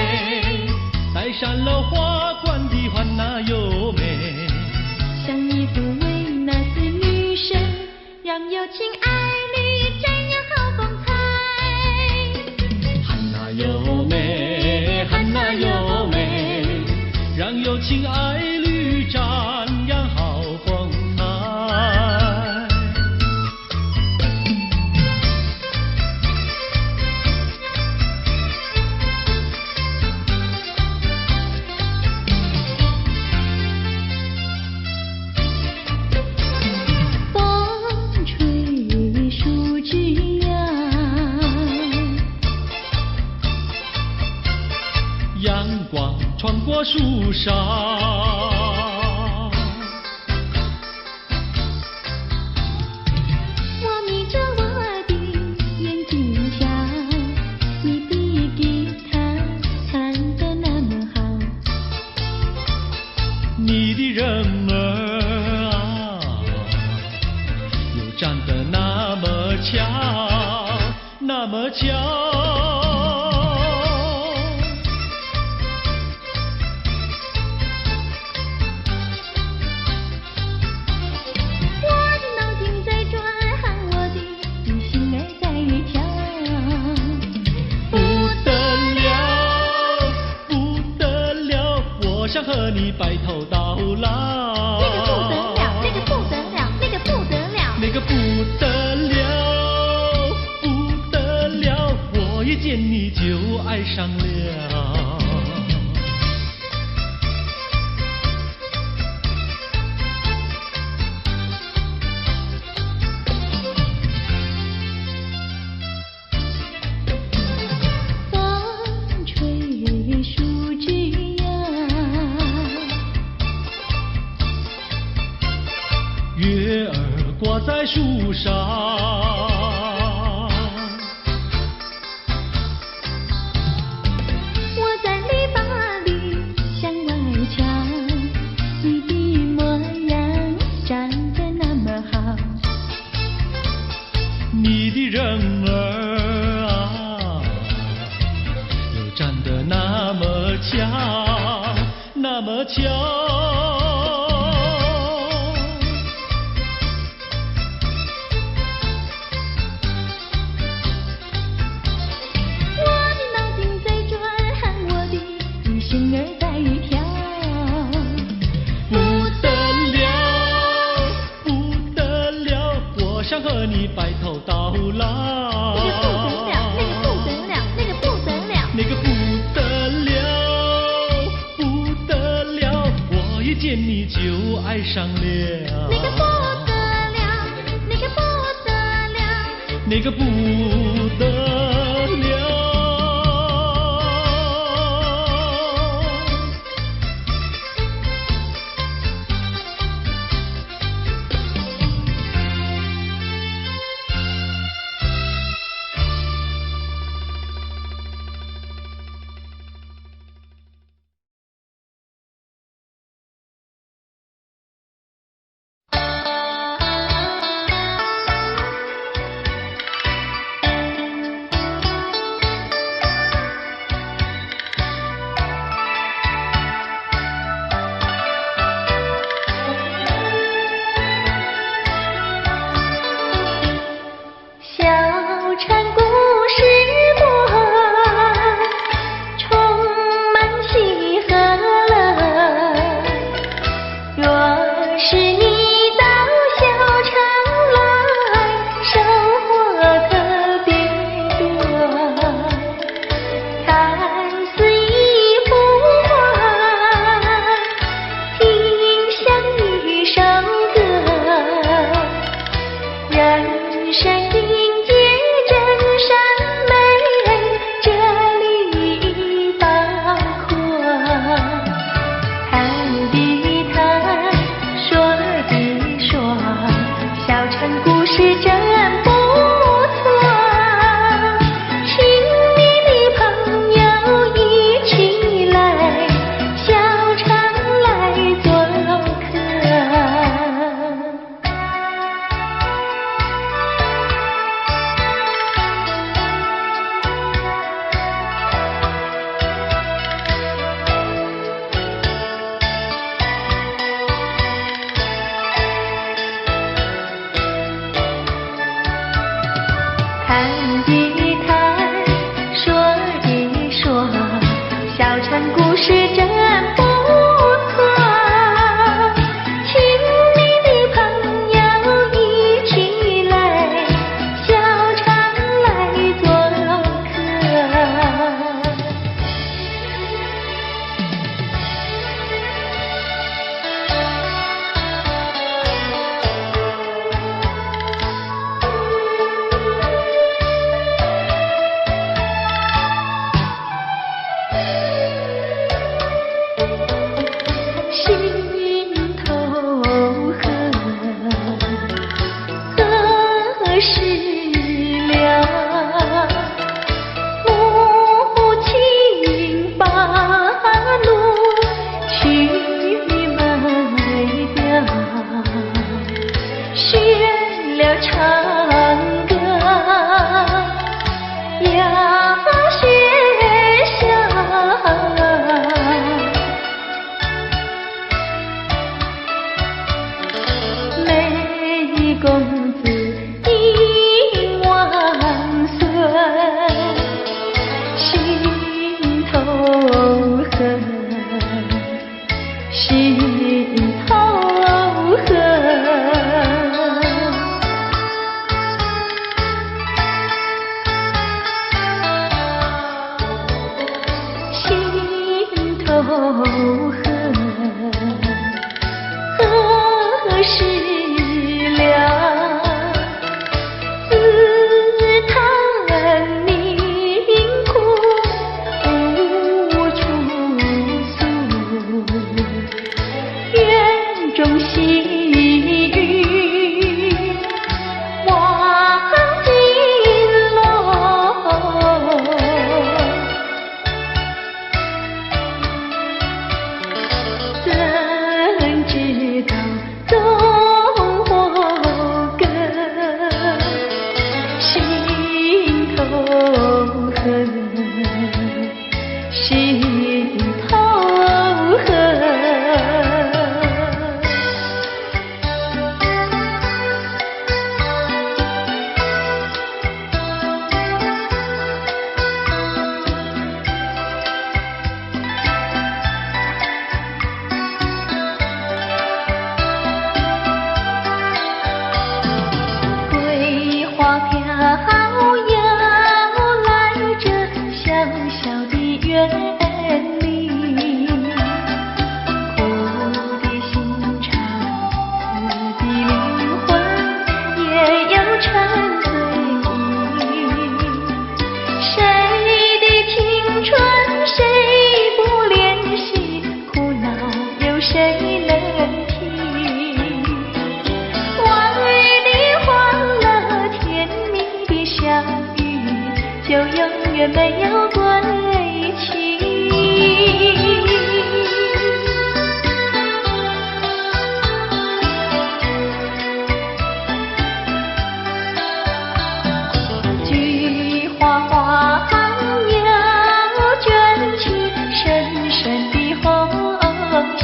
戴上了花冠的汉娜哟美。像一幅维纳斯女神，让有情爱侣沾染好风采。汉娜哟美，汉娜哟美，让有情爱侣瞻仰好风采。风吹树枝摇，阳光穿过树梢，我眯着我的眼睛瞧，你的吉他弹得那么好。你的人儿啊，又长得那么巧，那么巧。你白头到老。那个不得了，那个不得了，那个不得了，那个不得了，不得了，我一见你就爱上了。月儿挂在树上，我在篱笆里向外瞧，你的模样长得那么好，你的人儿啊，又长得那么巧，那么巧。想和你白头到老。那个不得了，那个不得了，那个不得了，那个不得了，不得了，我一见你就爱上了。那个不得了，那个不得了，那个不得了。也没有归期。菊花花又卷起深深的红袖，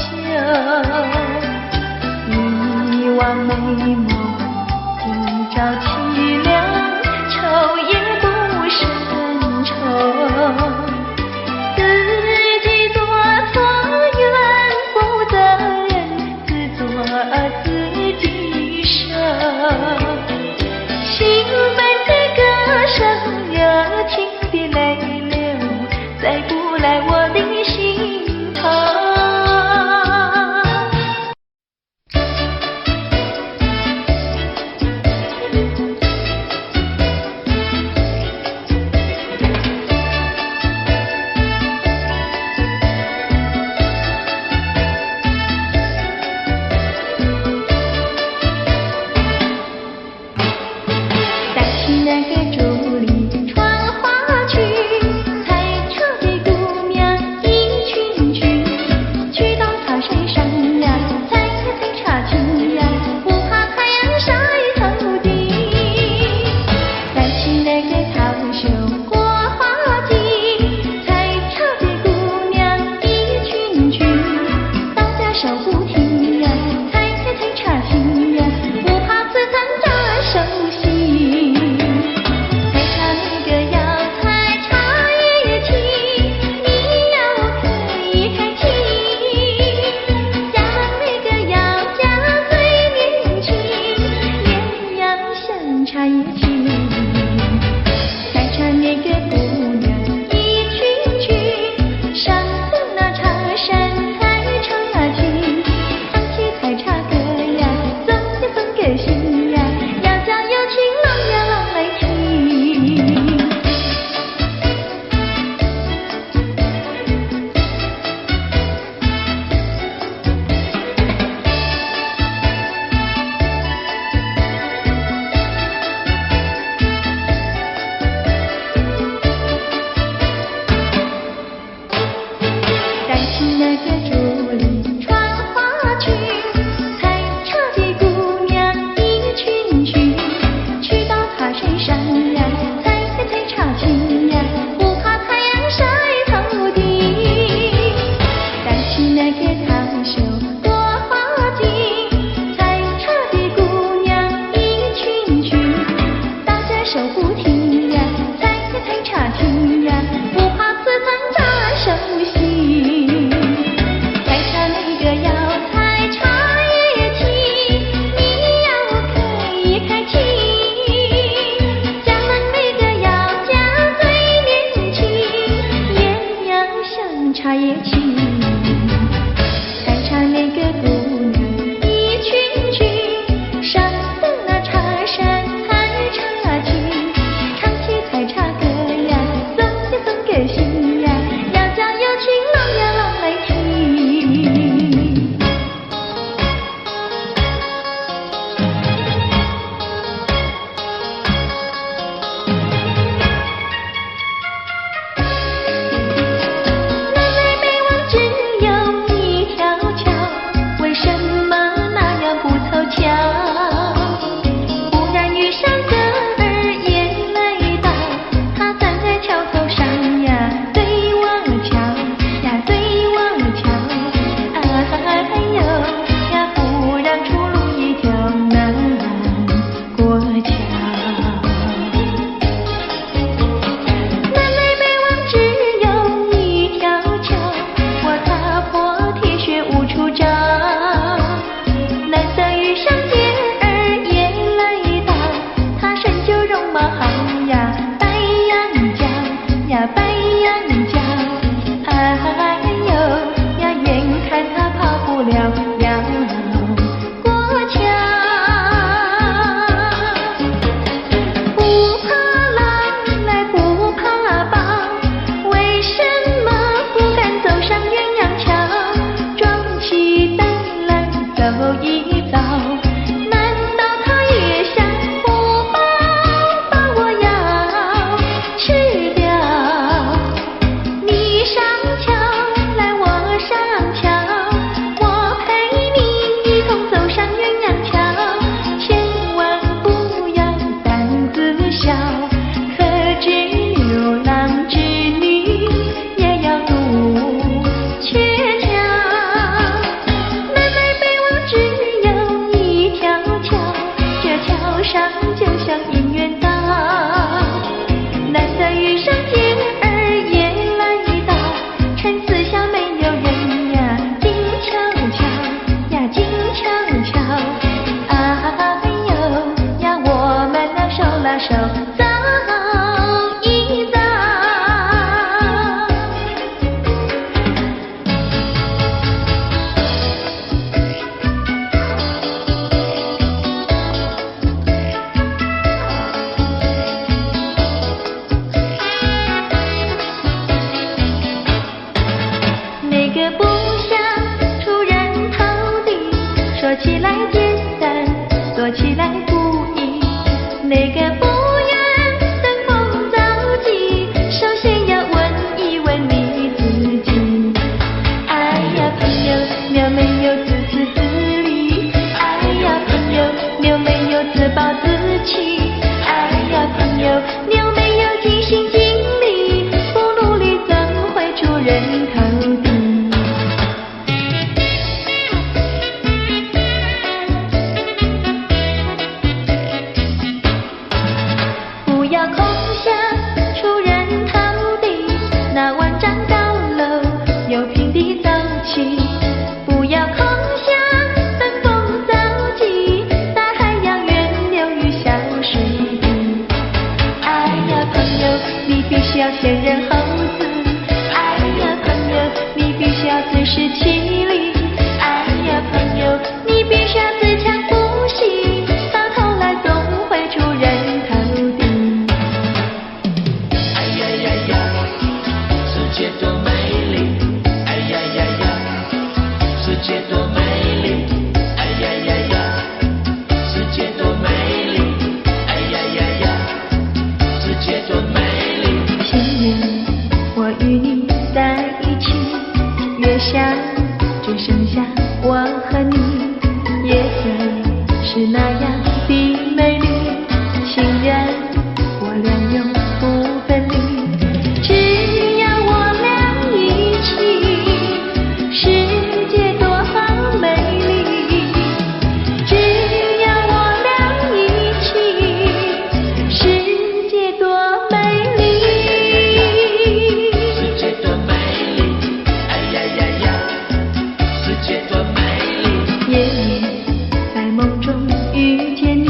一弯眉眸今朝凄凉，愁也不胜愁。自己做错怨不得人，自作自己受。心门的歌声热情的泪流，再不来我的心头。手走一走。那个不想出人头地，说起来简单，做起来不易。那个不愿登峰造极，首先要问一问你自己。哎呀朋友，你有没有自私自利？哎呀朋友，你有没有自暴自弃？哎呀朋友，你有没有尽心尽力？不努力怎会出人头地？不要空想出人头地，那万丈高楼由平地走起。不要空想登峰造极，大海洋源流于小水滴。哎呀朋友，你必须要先人后子。哎呀朋友，你必须要自食其力。哎呀朋友，你必须要自强不息，到头来总会出人头地。哎呀呀呀，世界多美丽！哎呀呀呀，世界多美丽！哎呀呀呀，世界多美丽！哎呀呀呀，世界多美丽！情愿我与你在一起，月下只剩下我和你，夜色是那样的美丽，情愿我俩永不分离。只要我俩一起，世界多美丽。只要我俩一起，世界多美丽。世界多美丽！哎呀呀呀，世界多美丽！夜夜在梦中遇见你，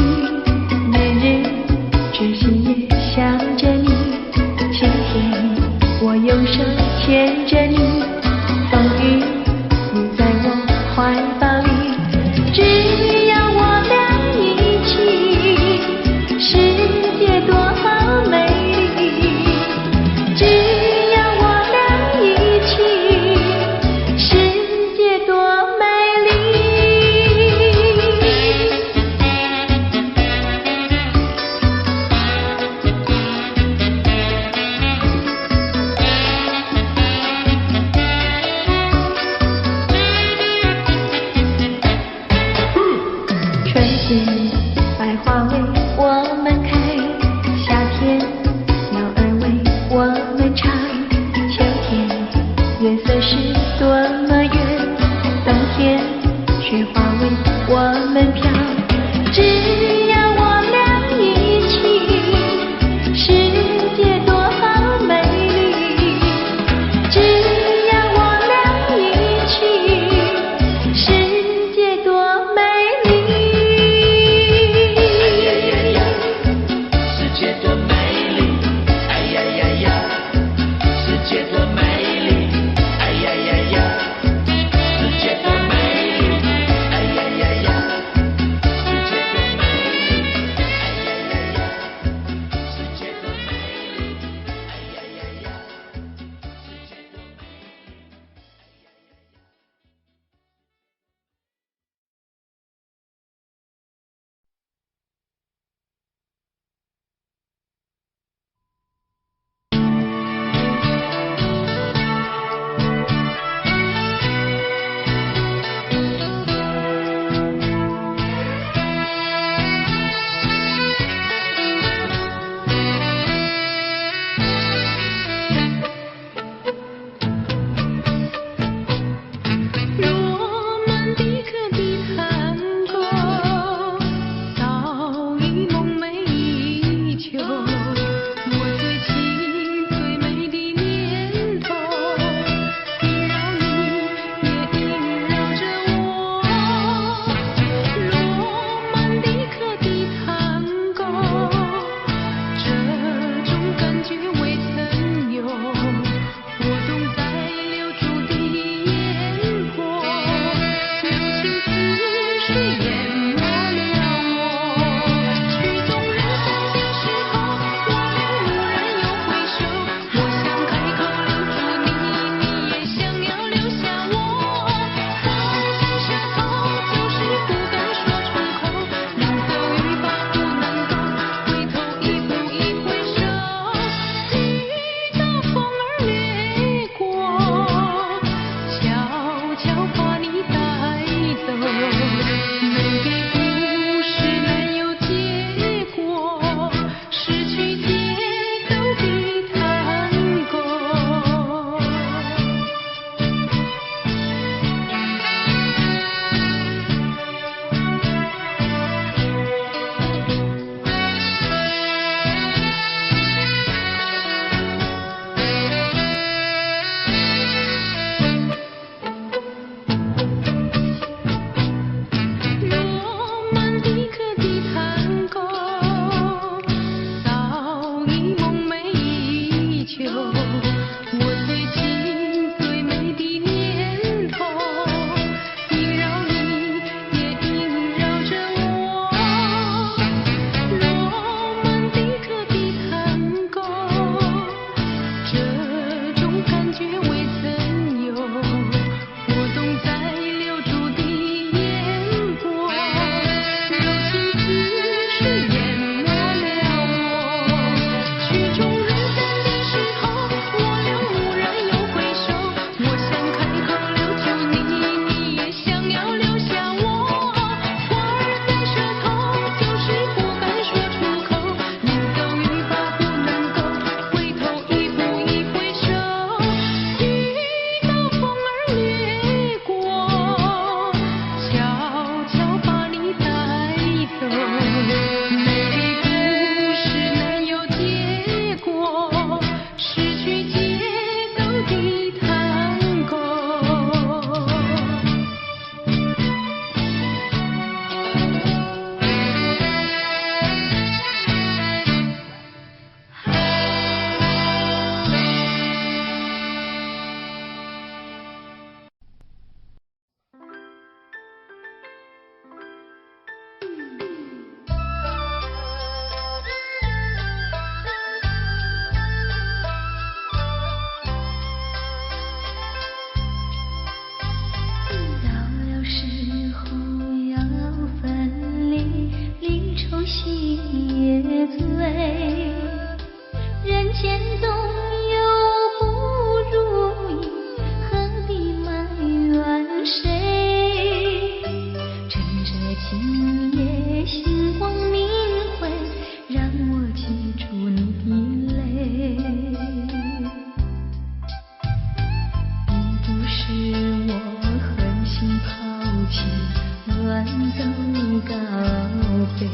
飞，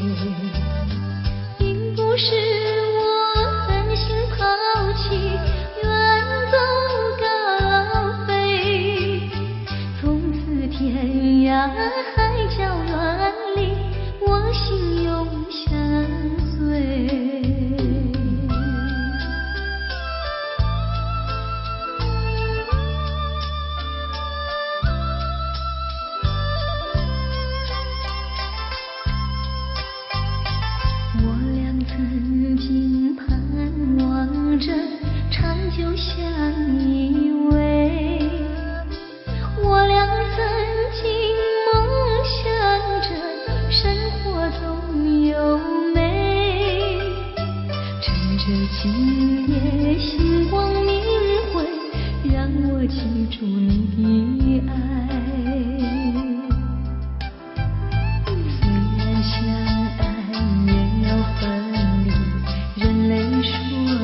并不是我狠心抛弃，远走高飞。从此天涯海角远离，我心永相随。曾经盼望着长久相依偎，我俩曾经梦想着生活总有美。趁着今夜星光明辉，让我记住你的爱。虽然相爱也要分离，人类说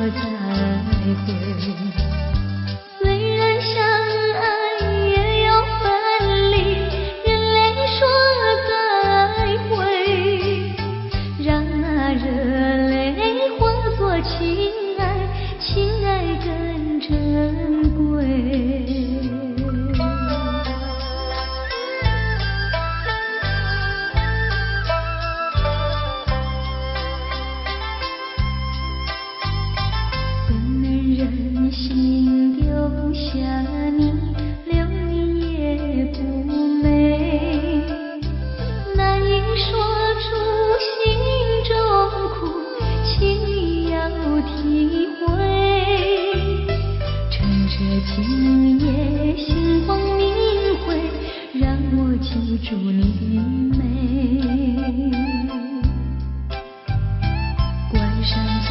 再会。虽然相爱也要分离，人类说再会。让那热泪化作情爱，情爱更珍贵。心丢下你，留你也不美，难以说出心中苦，请你要体会。趁着今夜星光明辉，让我记住你的美。关山阻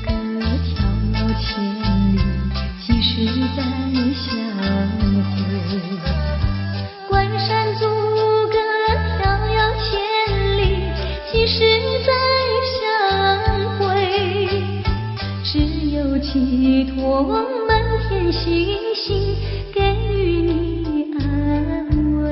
隔迢千里，几时再相会？关山阻隔迢千里，几时再相会？只有寄托满天星星，给予你安慰。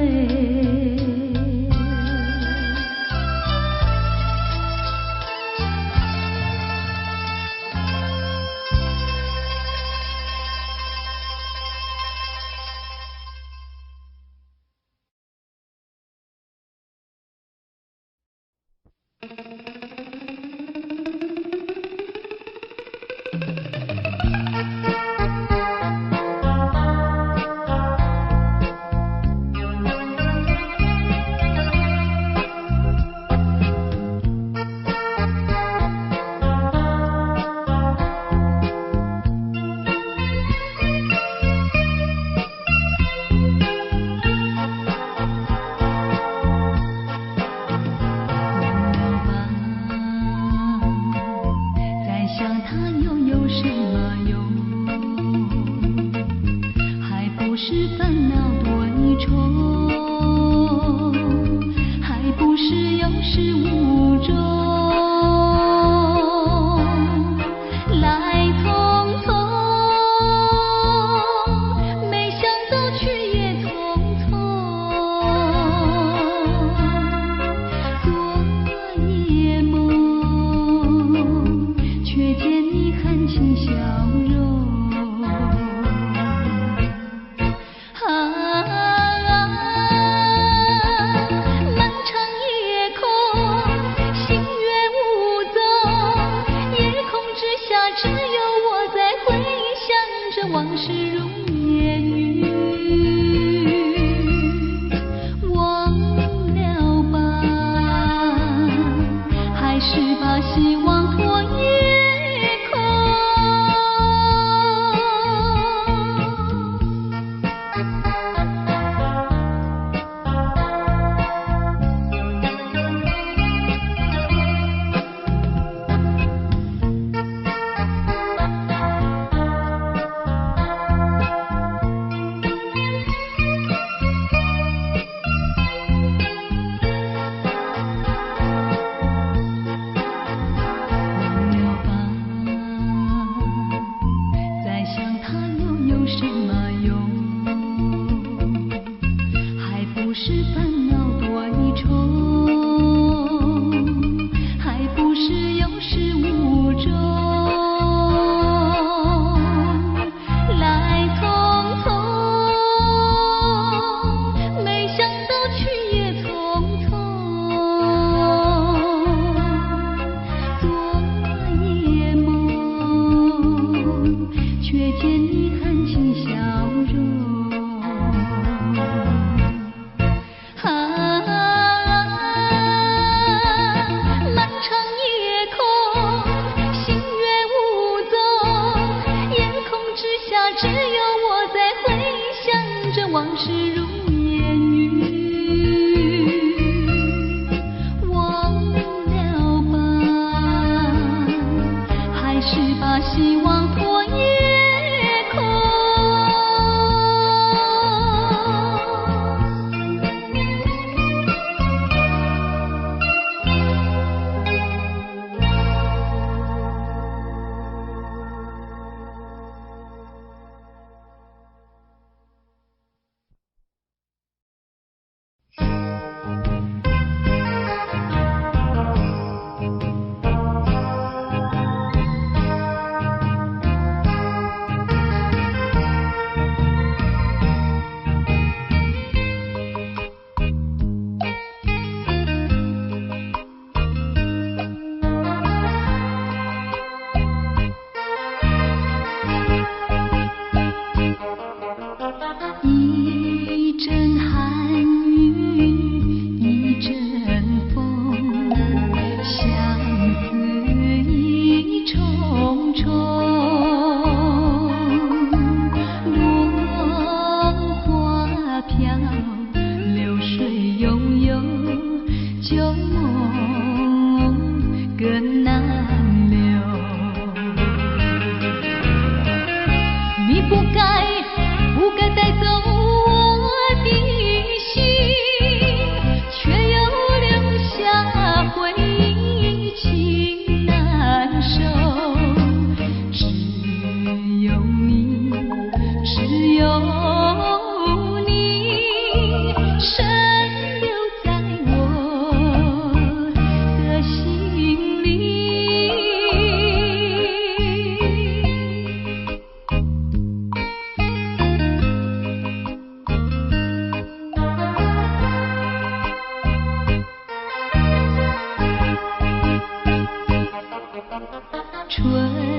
春